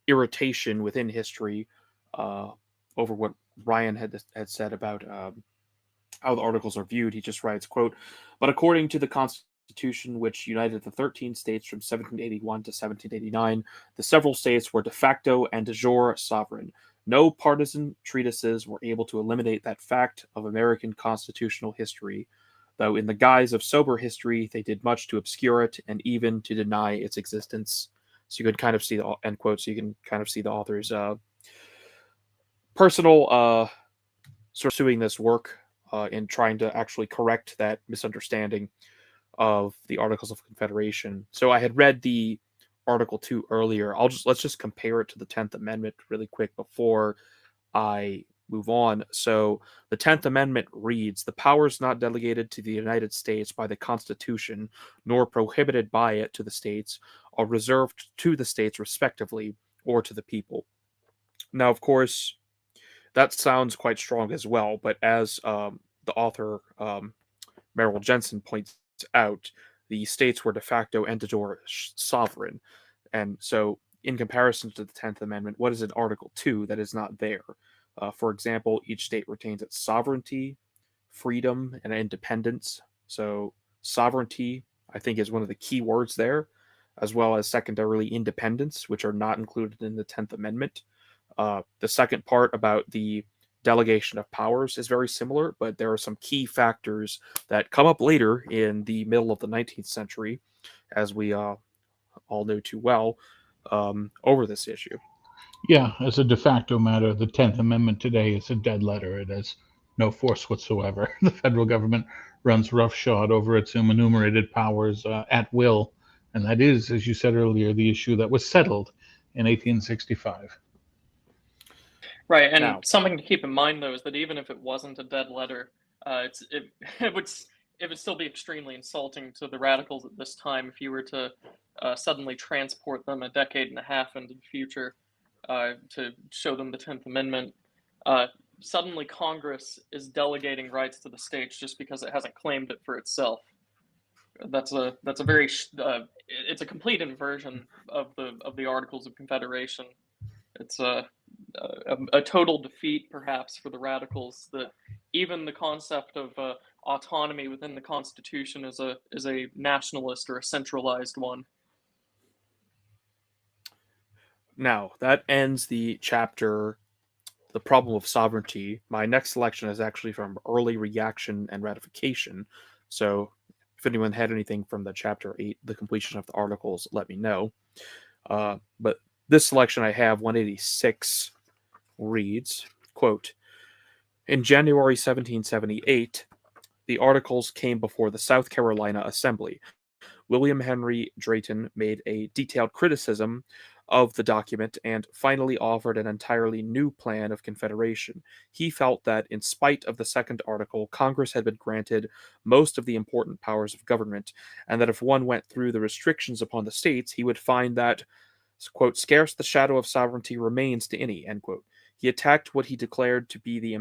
irritation within history over what Ryan had said about how the articles are viewed. He just writes, quote, "But according to the Constitution, which united the 13 states from 1781 to 1789, the several states were de facto and de jure sovereign. No partisan treatises were able to eliminate that fact of American constitutional history, though in the guise of sober history, they did much to obscure it and even to deny its existence." So you can kind of see the end quote. So you can kind of see the author's personal sort of pursuing this work in trying to actually correct that misunderstanding of the Articles of Confederation. So I had read the Article 2 earlier. Let's just compare it to the 10th Amendment really quick before I move on. So the 10th Amendment reads, "The powers not delegated to the United States by the Constitution, nor prohibited by it to the states, are reserved to the states respectively, or to the people." Now, of course, that sounds quite strong as well, but as the author, Merrill Jensen, points out, the states were de facto and de jure sovereign. And so, in comparison to the 10th Amendment, what is in Article 2 that is not there? For example, each state retains its sovereignty, freedom, and independence. So, sovereignty, I think, is one of the key words there, as well as secondarily independence, which are not included in the 10th Amendment. The second part about the delegation of powers is very similar, but there are some key factors that come up later in the middle of the 19th century, as we all know too well, over this issue. Yeah, as a de facto matter, the 10th Amendment today is a dead letter. It has no force whatsoever. The federal government runs roughshod over its enumerated powers at will, and that is, as you said earlier, the issue that was settled in 1865. Right, and Now, something to keep in mind though is that even if it wasn't a dead letter, it would still be extremely insulting to the radicals at this time if you were to suddenly transport them a decade and a half into the future to show them the 10th Amendment. Suddenly, Congress is delegating rights to the states just because it hasn't claimed it for itself. That's a very it's a complete inversion of the Articles of Confederation. It's a total defeat, perhaps, for the radicals. That even the concept of autonomy within the Constitution is a nationalist or a centralized one. Now, that ends the chapter, The Problem of Sovereignty. My next selection is actually from Early Reaction and Ratification. So if anyone had anything from the chapter 8, The Completion of the Articles, let me know. But this selection I have, 186, reads, quote, "In January 1778, the Articles came before the South Carolina Assembly. William Henry Drayton made a detailed criticism of the document and finally offered an entirely new plan of confederation. He felt that, in spite of the second article, Congress had been granted most of the important powers of government, and that if one went through the restrictions upon the states, he would find that, quote, scarce the shadow of sovereignty remains to any, end quote. He attacked what he declared to be the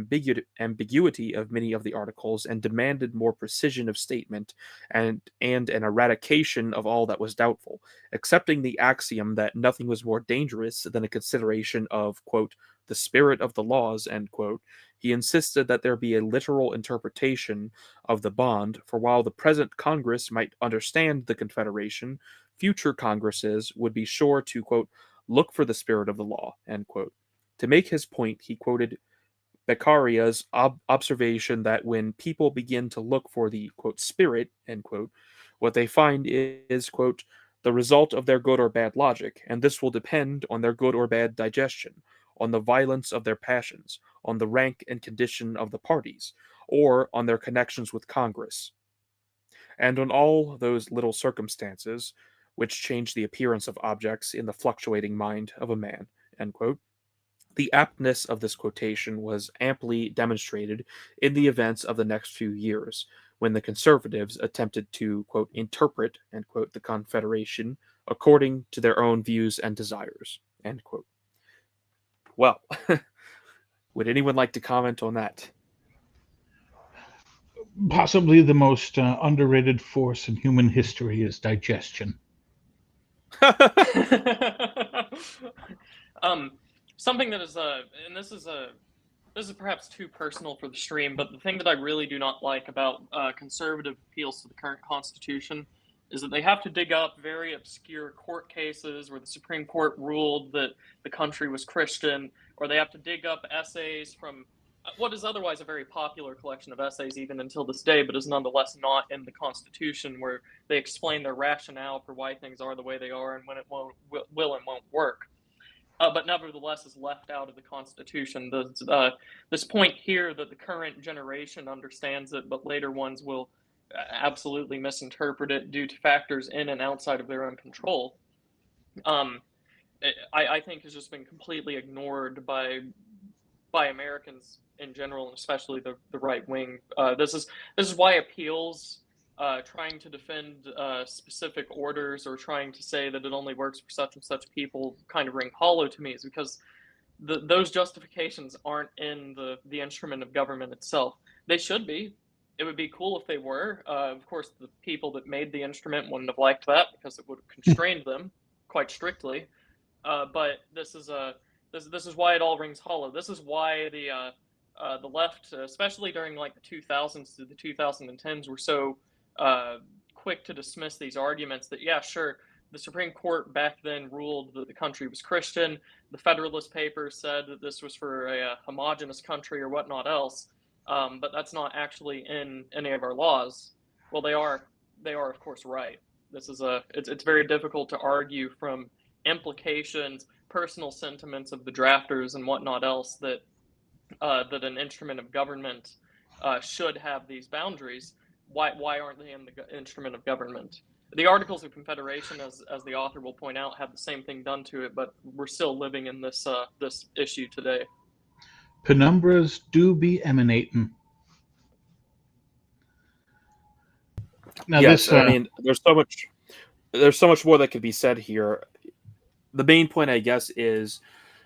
ambiguity of many of the articles and demanded more precision of statement and an eradication of all that was doubtful, accepting the axiom that nothing was more dangerous than a consideration of, quote, the spirit of the laws, end quote. He insisted that there be a literal interpretation of the bond, for while the present Congress might understand the Confederation, future Congresses would be sure to, quote, look for the spirit of the law, end quote. To make his point, he quoted Beccaria's observation that when people begin to look for the, quote, spirit, end quote, what they find is, quote, the result of their good or bad logic, and this will depend on their good or bad digestion, on the violence of their passions, on the rank and condition of the parties, or on their connections with Congress, and on all those little circumstances which change the appearance of objects in the fluctuating mind of a man, end quote. The aptness of this quotation was amply demonstrated in the events of the next few years, when the conservatives attempted to, quote, interpret, end quote, the Confederation according to their own views and desires, end quote. Well, would anyone like to comment on that? Possibly the most underrated force in human history is digestion. Something that is and this is perhaps too personal for the stream, but the thing that I really do not like about conservative appeals to the current Constitution is that they have to dig up very obscure court cases where the Supreme Court ruled that the country was Christian, or they have to dig up essays from what is otherwise a very popular collection of essays even until this day, but is nonetheless not in the Constitution, where they explain their rationale for why things are the way they are and when it will and won't work. But nevertheless is left out of the Constitution. This point here that the current generation understands it, but later ones will absolutely misinterpret it due to factors in and outside of their own control, I think has just been completely ignored by Americans in general, and especially the right wing. This is why appeals, trying to defend specific orders or trying to say that it only works for such and such people kind of ring hollow to me, is because those justifications aren't in the instrument of government itself. They should be. It would be cool if they were. Of course, the people that made the instrument wouldn't have liked that because it would have constrained them quite strictly. But this is why it all rings hollow. This is why the left, especially during like the 2000s to the 2010s, were so quick to dismiss these arguments that, yeah, sure, the Supreme Court back then ruled that the country was Christian. The Federalist Papers said that this was for a homogenous country or whatnot else, but that's not actually in any of our laws. Well, they are of course right. This is it's very difficult to argue from implications, personal sentiments of the drafters and whatnot else that an instrument of government should have these boundaries. Why aren't they in the instrument of government? The Articles of Confederation, as the author will point out, have the same thing done to it, but we're still living in this issue today. Penumbras do be emanating. Now, yes, I mean, there's so much more that could be said here. The main point, I guess, is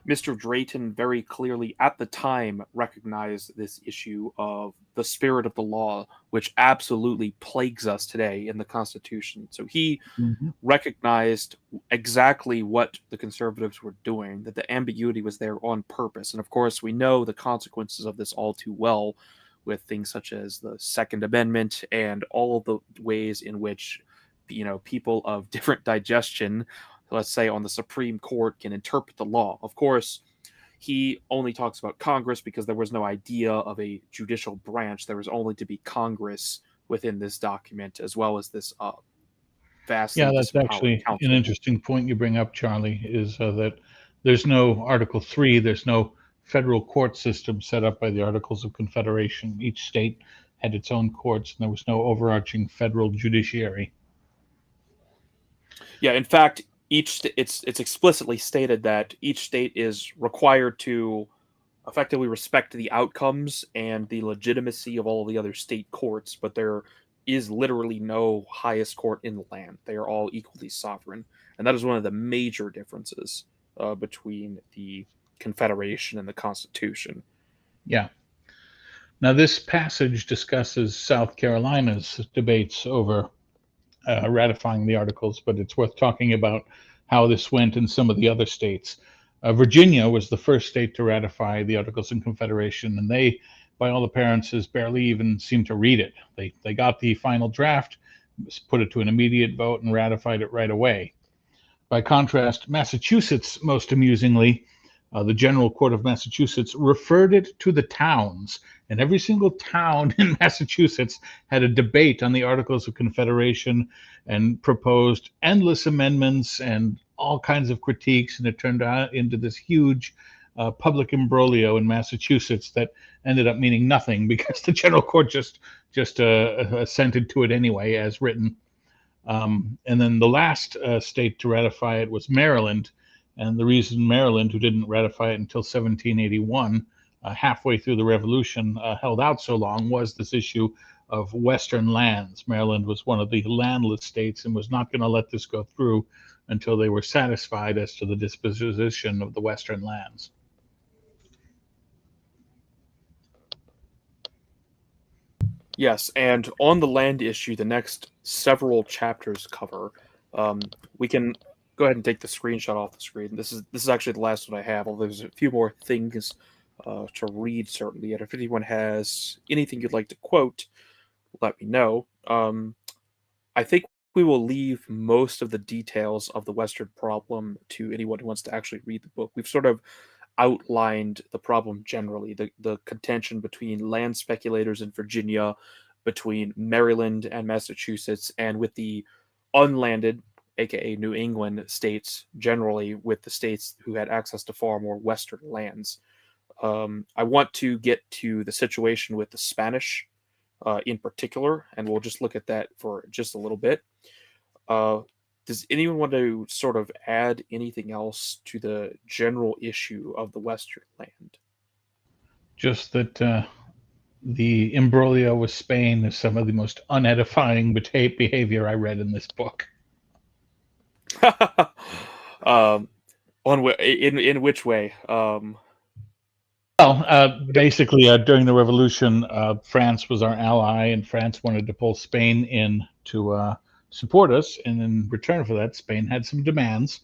Mr. Drayton very clearly at the time recognized this issue of the spirit of the law, which absolutely plagues us today in the Constitution. So he recognized exactly what the conservatives were doing, that the ambiguity was there on purpose. And of course, we know the consequences of this all too well with things such as the Second Amendment and all of the ways in which, people of different digestion, let's say on the Supreme Court, can interpret the law. Of course, he only talks about Congress because there was no idea of a judicial branch. There was only to be Congress within this document, as well as this vastly that's actually council. an interesting point you bring up, Charlie, is that there's no Article 3, there's no federal court system set up by the Articles of Confederation. Each state had its own courts, and there was no overarching federal judiciary. Yeah, in fact, it's explicitly stated that each state is required to effectively respect the outcomes and the legitimacy of all of the other state courts, but there is literally no highest court in the land. They are all equally sovereign, and that is one of the major differences between the Confederation and the Constitution. Yeah. Now, this passage discusses South Carolina's debates over ratifying the Articles, but it's worth talking about how this went in some of the other states. Virginia was the first state to ratify the Articles of Confederation, and they, by all appearances, barely even seemed to read it. They got the final draft, put it to an immediate vote, and ratified it right away. By contrast, Massachusetts, most amusingly, the General Court of Massachusetts referred it to the towns, and every single town in Massachusetts had a debate on the Articles of Confederation and proposed endless amendments and all kinds of critiques, and it turned out into this huge public imbroglio in Massachusetts that ended up meaning nothing because the General Court just assented to it anyway as written. And then the last state to ratify it was Maryland. And the reason Maryland, who didn't ratify it until 1781, halfway through the Revolution, held out so long was this issue of Western lands. Maryland was one of the landless states and was not going to let this go through until they were satisfied as to the disposition of the Western lands. Yes, and on the land issue, the next several chapters cover. We can go ahead and take the screenshot off the screen. This is actually the last one I have, although there's a few more things to read certainly. And if anyone has anything you'd like to quote, let me know. I think we will leave most of the details of the Western problem to anyone who wants to actually read the book. We've sort of outlined the problem generally, the contention between land speculators in Virginia, between Maryland and Massachusetts, and with the unlanded, aka New England states generally, with the states who had access to far more Western lands. I want to get to the situation with the Spanish in particular, and we'll just look at that for just a little bit. Does anyone want to sort of add anything else to the general issue of the Western land? Just that the imbroglio with Spain is some of the most unedifying behavior I read in this book. In which way? Basically, during the Revolution, France was our ally, and France wanted to pull Spain in to support us. And in return for that, Spain had some demands.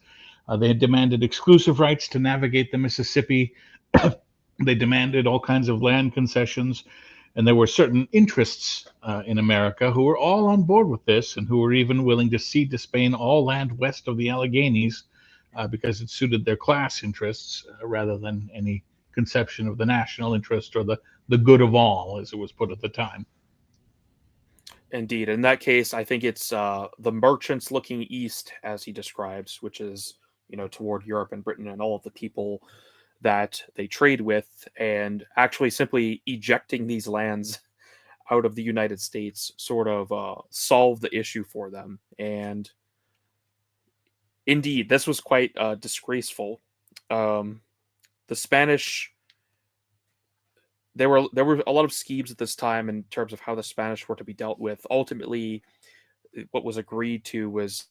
They had demanded exclusive rights to navigate the Mississippi. They demanded all kinds of land concessions. And there were certain interests in America who were all on board with this and who were even willing to cede to Spain all land west of the Alleghenies because it suited their class interests rather than any conception of the national interest or the good of all, as it was put at the time. Indeed. In that case, I think it's the merchants looking east, as he describes, which is, toward Europe and Britain and all of the people that they trade with, and actually simply ejecting these lands out of the United States sort of solve the issue for them. And indeed, this was quite disgraceful. The Spanish, there were a lot of schemes at this time in terms of how the Spanish were to be dealt with. Ultimately, what was agreed to was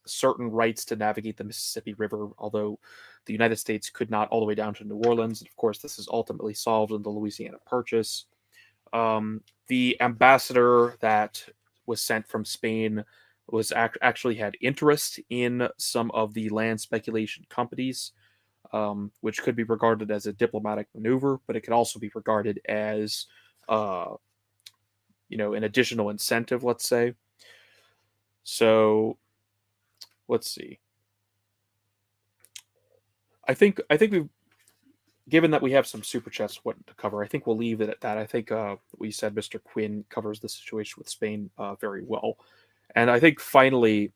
certain rights to navigate the Mississippi River, although the United States could not all the way down to New Orleans. And of course, this is ultimately solved in the Louisiana Purchase. The ambassador that was sent from Spain was actually had interest in some of the land speculation companies, which could be regarded as a diplomatic maneuver, but it could also be regarded as, an additional incentive, let's say. So, let's see. I think we've, given that we have some super chats to cover, I think we'll leave it at that. I think we said Mr. Quinn covers the situation with Spain very well. And I think finally,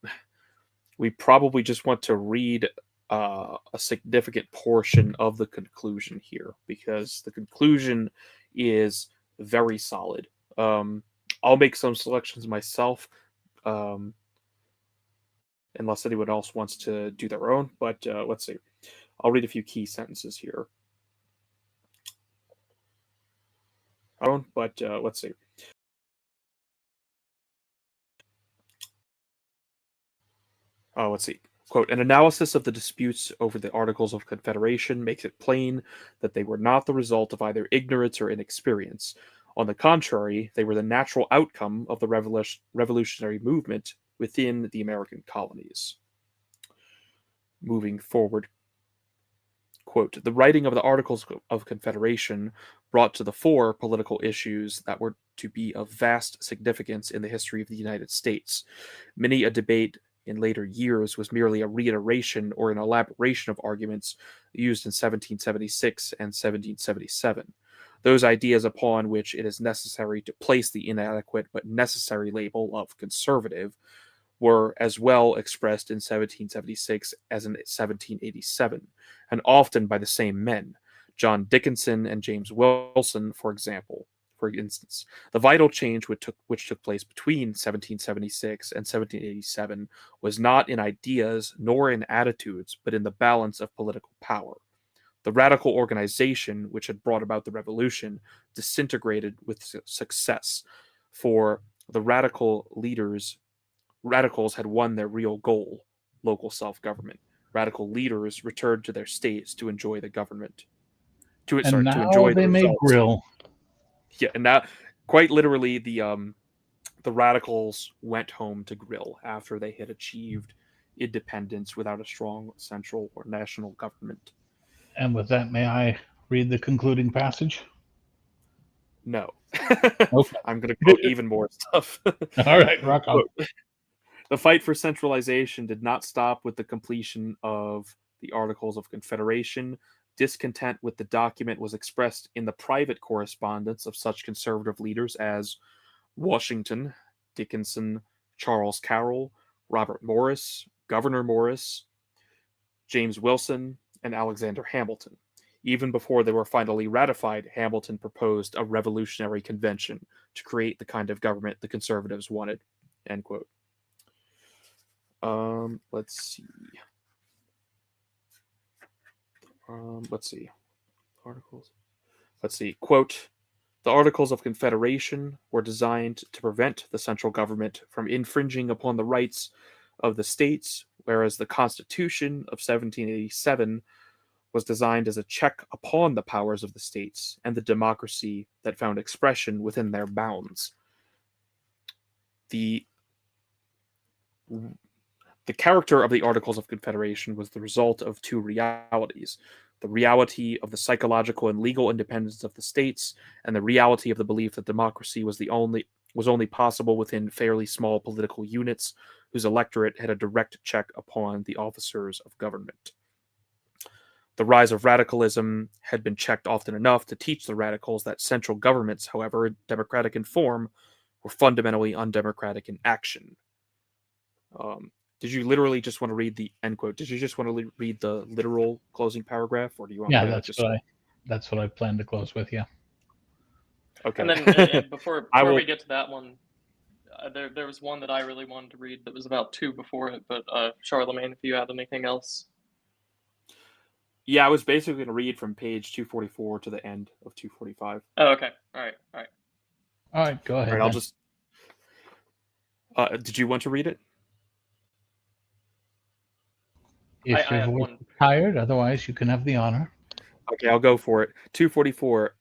we probably just want to read a significant portion of the conclusion here, because the conclusion is very solid. I'll make some selections myself. unless anyone else wants to do their own. But let's see. I'll read a few key sentences here. But let's see. Let's see. Quote, an analysis of the disputes over the Articles of Confederation makes it plain that they were not the result of either ignorance or inexperience. On the contrary, they were the natural outcome of the revolutionary movement within the American colonies. Moving forward, quote, the writing of the Articles of Confederation brought to the fore political issues that were to be of vast significance in the history of the United States. Many a debate in later years was merely a reiteration or an elaboration of arguments used in 1776 and 1777. Those ideas upon which it is necessary to place the inadequate but necessary label of conservative were as well expressed in 1776 as in 1787, and often by the same men, John Dickinson and James Wilson, for instance. The vital change which took place between 1776 and 1787 was not in ideas nor in attitudes, but in the balance of political power. The radical organization which had brought about the revolution disintegrated with success, for the radicals had won their real goal, local self-government. Radical leaders returned to their states to enjoy the government. To enjoy the they may results. grill. Yeah, and that quite literally the radicals went home to grill after they had achieved independence without a strong central or national government. And with that, may I read the concluding passage? No. Okay. I'm going to quote even more stuff. All right, rock on. The fight for centralization did not stop with the completion of the Articles of Confederation. Discontent with the document was expressed in the private correspondence of such conservative leaders as Washington, Dickinson, Charles Carroll, Robert Morris, Governor Morris, James Wilson, and Alexander Hamilton. Even before they were finally ratified, Hamilton proposed a revolutionary convention to create the kind of government the conservatives wanted. End quote. Let's see. Articles. Let's see. Quote, the Articles of Confederation were designed to prevent the central government from infringing upon the rights of the states, whereas the Constitution of 1787 was designed as a check upon the powers of the states and the democracy that found expression within their bounds. The character of the Articles of Confederation was the result of two realities: the reality of the psychological and legal independence of the states, and the reality of the belief that democracy was only possible within fairly small political units whose electorate had a direct check upon the officers of government. The rise of radicalism had been checked often enough to teach the radicals that central governments, however democratic in form, were fundamentally undemocratic in action. Did you literally just want to read the end quote? Did you just want to read the literal closing paragraph, or do you want? Yeah, me to that's what I plan to close with. Yeah. Okay. And then before we get to that one, there was one that I really wanted to read that was about two before it. But Charlemagne, if you had anything else. Yeah, I was basically going to read from page 244 to the end of 245. Oh, okay. All right. All right, go ahead. All right, I'll just. Did you want to read it? If I you're have one. tired, otherwise you can have the honor. Okay, I'll go for it. 244.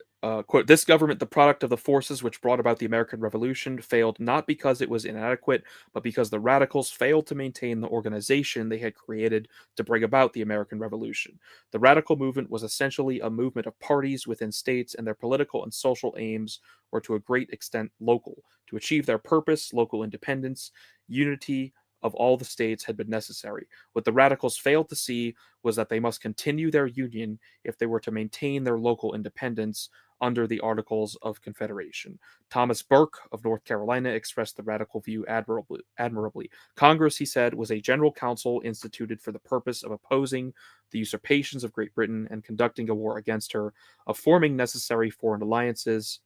Quote, this government, the product of the forces which brought about the American Revolution, failed not because it was inadequate, but because the radicals failed to maintain the organization they had created to bring about the American Revolution. The radical movement was essentially a movement of parties within states, and their political and social aims were to a great extent local. To achieve their purpose, local independence, unity of all the states had been necessary. What the radicals failed to see was that they must continue their union if they were to maintain their local independence under the Articles of Confederation. Thomas Burke of North Carolina expressed the radical view admirably. Congress, he said, was a general council instituted for the purpose of opposing the usurpations of Great Britain and conducting a war against her, of forming necessary foreign alliances,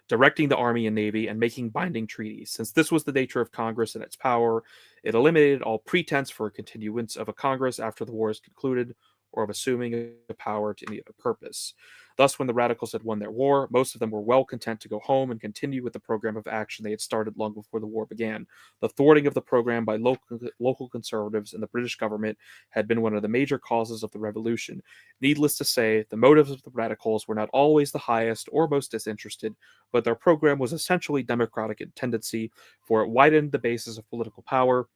directing the army and navy, and making binding treaties. Since this was the nature of Congress and its power, it eliminated all pretense for a continuance of a Congress after the war is concluded, or of assuming a power to any other purpose. Thus, when the radicals had won their war, most of them were well content to go home and continue with the program of action they had started long before the war began. The thwarting of the program by local conservatives and the British government had been one of the major causes of the revolution. Needless to say, the motives of the radicals were not always the highest or most disinterested, but their program was essentially democratic in tendency, for it widened the basis of political power,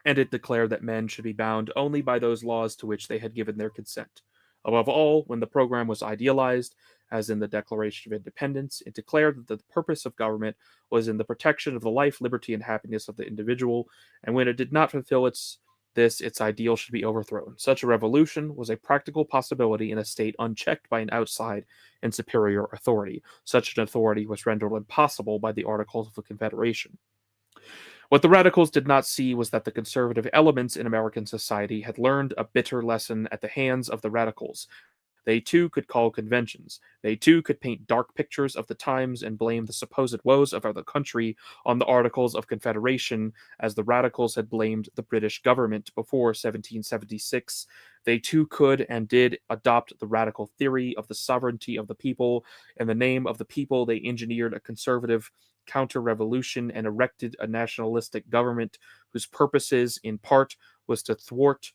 and it declared that men should be bound only by those laws to which they had given their consent. Above all, when the program was idealized, as in the Declaration of Independence, it declared that the purpose of government was in the protection of the life, liberty, and happiness of the individual, and when it did not fulfill its ideal should be overthrown. Such a revolution was a practical possibility in a state unchecked by an outside and superior authority. Such an authority was rendered impossible by the Articles of Confederation. What the radicals did not see was that the conservative elements in American society had learned a bitter lesson at the hands of the radicals. They too could call conventions. They too could paint dark pictures of the times and blame the supposed woes of the country on the Articles of Confederation, as the radicals had blamed the British government before 1776. They too could and did adopt the radical theory of the sovereignty of the people. In the name of the people, they engineered a conservative counter-revolution and erected a nationalistic government whose purposes, in part, was to thwart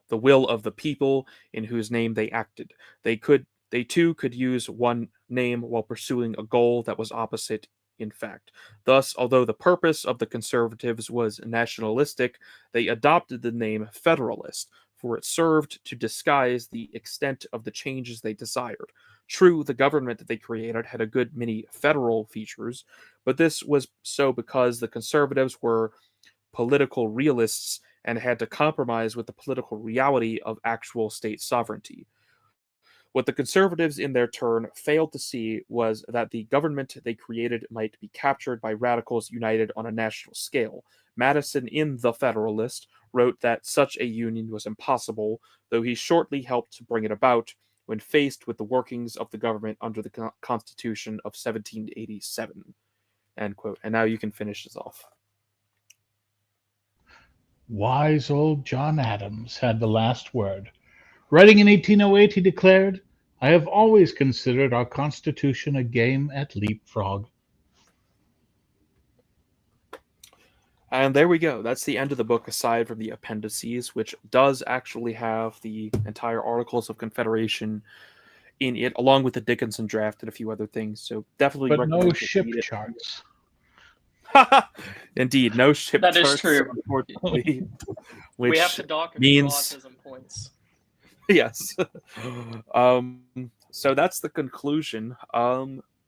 the will of the people in whose name they acted. They too could use one name while pursuing a goal that was opposite in fact. Thus, although the purpose of the conservatives was nationalistic, they adopted the name Federalist, for it served to disguise the extent of the changes they desired. True, the government that they created had a good many federal features, but this was so because the conservatives were political realists and had to compromise with the political reality of actual state sovereignty. What the conservatives, in their turn, failed to see was that the government they created might be captured by radicals united on a national scale. Madison, in The Federalist, wrote that such a union was impossible, though he shortly helped to bring it about when faced with the workings of the government under the Constitution of 1787. End quote. And now you can finish this off. Wise old John Adams had the last word. Writing in 1808, he declared, "I have always considered our Constitution a game at leapfrog." And there we go. That's the end of the book, aside from the appendices, which does actually have the entire Articles of Confederation in it, along with the Dickinson draft and a few other things. So definitely But recommend no you ship read it. charts. Indeed, no ship That charts, is true. unfortunately. Which We have to dock a few means autism points. yes. So that's the conclusion.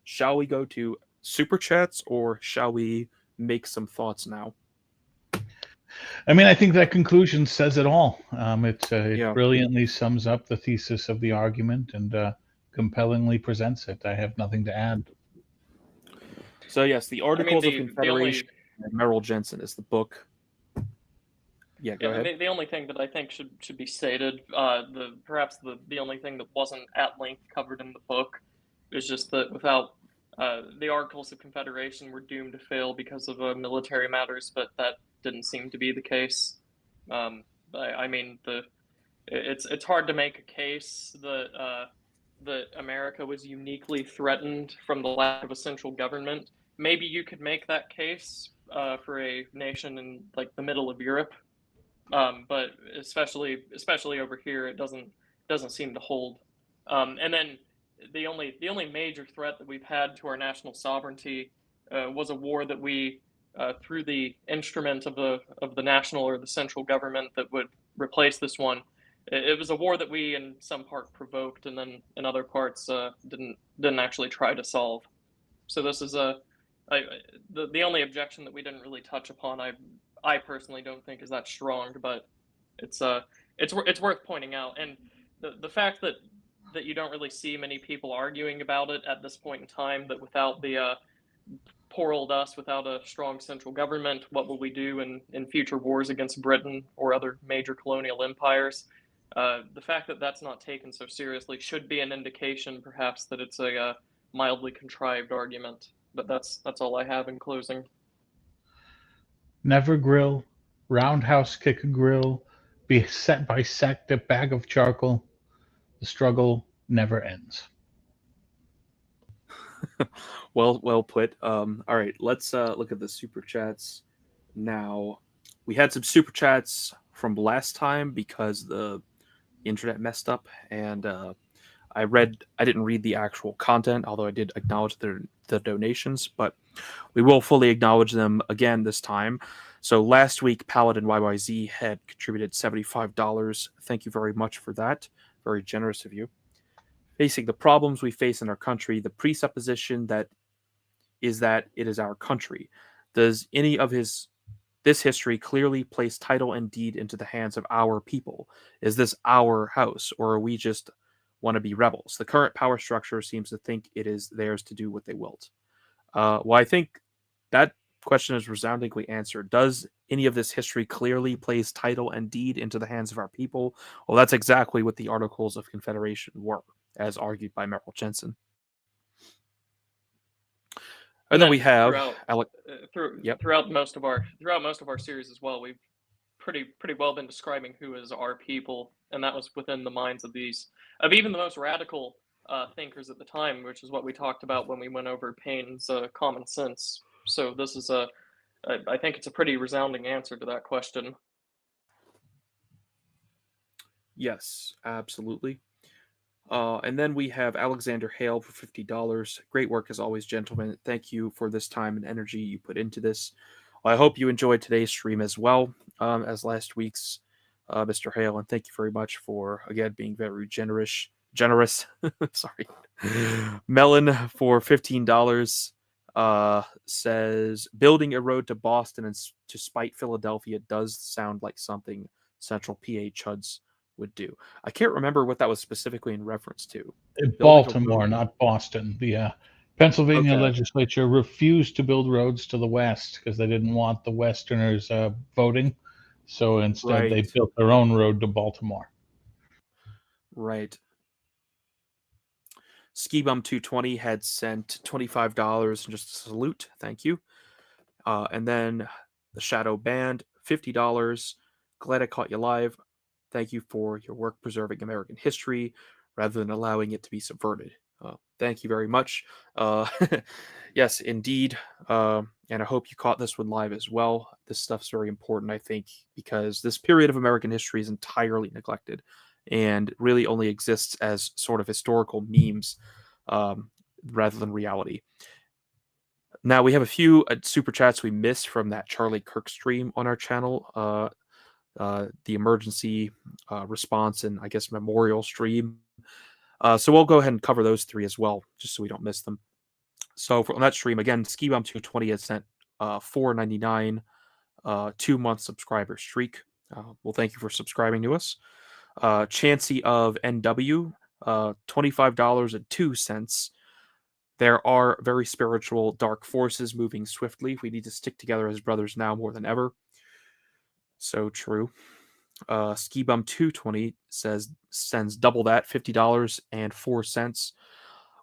Shall we go to super chats, or shall we make some thoughts now? I mean, I think that conclusion says it all. It Yeah. brilliantly sums up the thesis of the argument and compellingly presents it. I have nothing to add. So yes, the Articles of the Confederation and Merrill Jensen is the book. Yeah, go ahead. The only thing that I think should be stated, perhaps the only thing that wasn't at length covered in the book, is just that without the Articles of Confederation were doomed to fail because of military matters, but that didn't seem to be the case. I mean, it's hard to make a case that America was uniquely threatened from the lack of a central government. Maybe you could make that case for a nation in like the middle of Europe, but especially over here, it doesn't seem to hold. And then the only major threat that we've had to our national sovereignty was a war that we through the instrument of the national or the central government that would replace this one. It was a war that we in some part provoked, and then in other parts didn't actually try to solve. So this is the only objection that we didn't really touch upon. I personally don't think is that strong, but it's worth pointing out. And the fact that you don't really see many people arguing about it at this point in time, that without the poor old us, without a strong central government, what will we do in future wars against Britain or other major colonial empires? The fact that that's not taken so seriously should be an indication, perhaps, that it's a mildly contrived argument. But that's all I have in closing. Never grill, roundhouse kick a grill, bisect a bag of charcoal. The struggle never ends. Well put. All right, let's look at the super chats now. We had some super chats from last time because the internet messed up, and I didn't read the actual content, although I did acknowledge the donations, but we will fully acknowledge them again this time. So last week, Paladin YYZ had contributed $75. Thank you very much for that. Very generous of you. Facing the problems we face in our country, the presupposition that it is our country. Does any of this history clearly place title and deed into the hands of our people? Is this our house, or are we just want to be rebels? The current power structure seems to think it is theirs to do what they wilt. Well, I think that question is resoundingly answered. Does any of this history clearly place title and deed into the hands of our people? Well, that's exactly what the Articles of Confederation were, as argued by Merrill Jensen. And then we have throughout most of our series as well. We've pretty well been describing who is our people, and that was within the minds of even the most radical thinkers at the time, which is what we talked about when we went over Paine's Common Sense. So this is I think it's a pretty resounding answer to that question. Yes, absolutely. And then we have Alexander Hale for $50. Great work as always, gentlemen. Thank you for this time and energy you put into this. Well, I hope you enjoyed today's stream as well as last week's, Mr. Hale. And thank you very much for, again, being very generous. Sorry. Melon for $15 says, building a road to Boston and to spite Philadelphia does sound like something Central PA Chuds would do. I can't remember what that was specifically in reference to. Baltimore, not Boston. The Pennsylvania legislature refused to build roads to the west because they didn't want the Westerners voting. So instead, they built their own road to Baltimore. Right. Skibum 220 had sent $25 and just a salute. Thank you. And then the Shadow Band, $50. Glad I caught you live. Thank you for your work preserving American history rather than allowing it to be subverted. Thank you very much. Yes, indeed. And I hope you caught this one live as well. This stuff's very important, I think, because this period of American history is entirely neglected and really only exists as sort of historical memes rather than reality. Now, we have a few super chats we missed from that Charlie Kirk stream on our channel. The emergency response and I guess memorial stream. So we'll go ahead and cover those three as well, just so we don't miss them. So on that stream, again, Skibum220 has sent $4.99 2-month subscriber streak. Well, thank you for subscribing to us. Chansey of NW, $25.02. There are very spiritual dark forces moving swiftly. We need to stick together as brothers now more than ever. So true. Skibum220 sends double that, $50.04.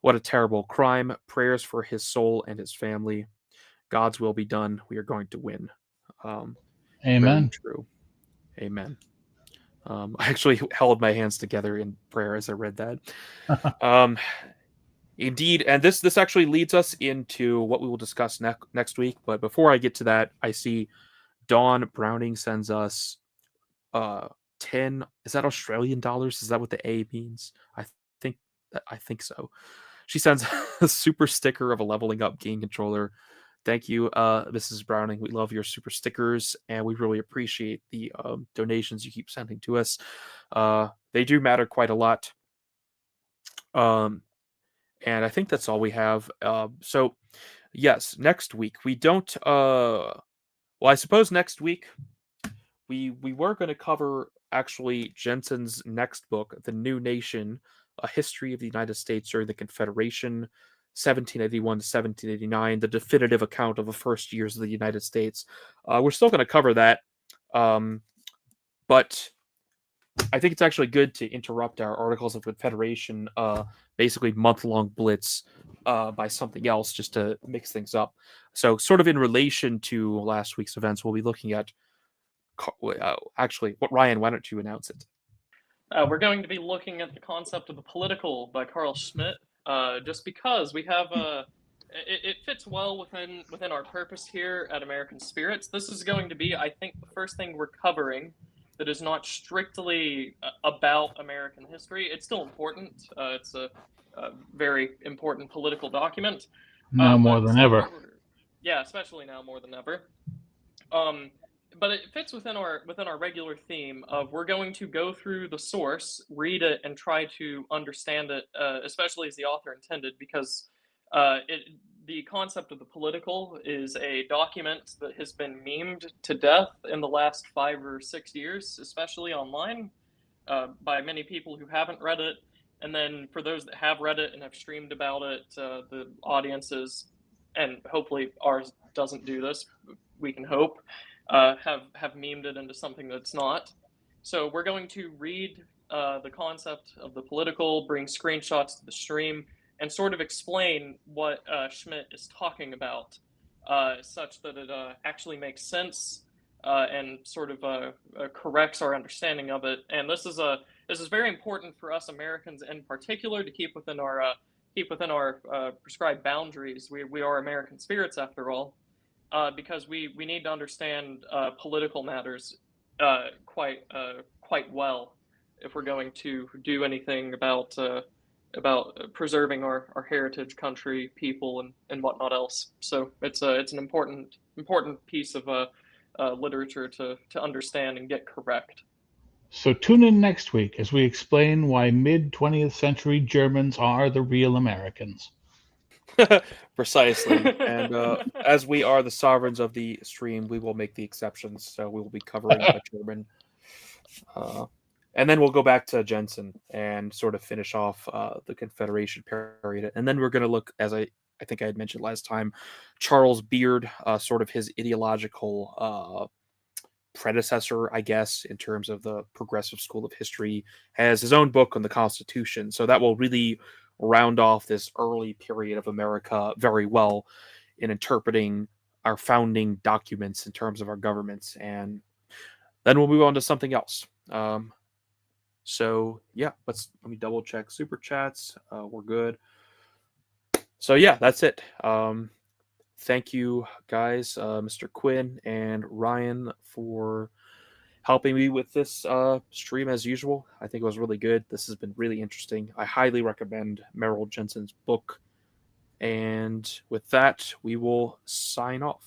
What a terrible crime. Prayers for his soul and his family. God's will be done. We are going to win. Amen. Very true. Amen. I actually held my hands together in prayer as I read that. Indeed, and this actually leads us into what we will discuss next week. But before I get to that, I see Dawn Browning sends us 10. Is that Australian dollars? Is that what the A means? I think so. She sends a super sticker of a leveling up game controller. Thank you, Mrs. Browning. We love your super stickers, and we really appreciate the donations you keep sending to us. They do matter quite a lot. And I think that's all we have. So, yes, next week we don't. Well, I suppose next week we were going to cover actually Jensen's next book, The New Nation: A History of the United States During the Confederation, 1781 to 1789, the definitive account of the first years of the United States. We're still going to cover that, but I think it's actually good to interrupt our Articles of Confederation, basically month-long blitz by something else just to mix things up. So, sort of in relation to last week's events, we'll be looking at actually, Ryan, why don't you announce it? We're going to be looking at the concept of the political by Carl Schmitt, just because we have it fits well within our purpose here at American Spirits. This is going to be, I think, the first thing we're covering that is not strictly about American history. It's still important. It's a very important political document. Now more than ever. Yeah, especially now more than ever. But it fits within our regular theme of we're going to go through the source, read it, and try to understand it, especially as the author intended, because the concept of the political is a document that has been memed to death in the last 5 or 6 years, especially online, by many people who haven't read it. And then for those that have read it and have streamed about it, the audiences, and hopefully ours doesn't do this, we can hope, have memed it into something that's not. So we're going to read the concept of the political, bring screenshots to the stream, and sort of explain what Schmitt is talking about, such that it actually makes sense and sort of corrects our understanding of it. And this is very important for us Americans in particular to keep within our prescribed boundaries. We are American spirits after all. Because we need to understand political matters quite well if we're going to do anything about preserving our heritage, country, people, and whatnot else. So it's an important piece of literature to understand and get correct. So tune in next week as we explain why mid-20th century Germans are the real Americans. Precisely. And as we are the sovereigns of the stream, we will make the exceptions. So we will be covering a German. And then we'll go back to Jensen and sort of finish off the Confederation period. And then we're going to look, as I think I had mentioned last time, Charles Beard, sort of his ideological predecessor, I guess, in terms of the progressive school of history, has his own book on the Constitution. So that will really round off this early period of America very well in interpreting our founding documents in terms of our governments. And then we'll move on to something else. So yeah, let me double check super chats. We're good. So yeah, that's it. Thank you guys, Mr. Quinn and Ryan, for helping me with this stream as usual. I think it was really good. This has been really interesting. I highly recommend Merrill Jensen's book. And with that, we will sign off.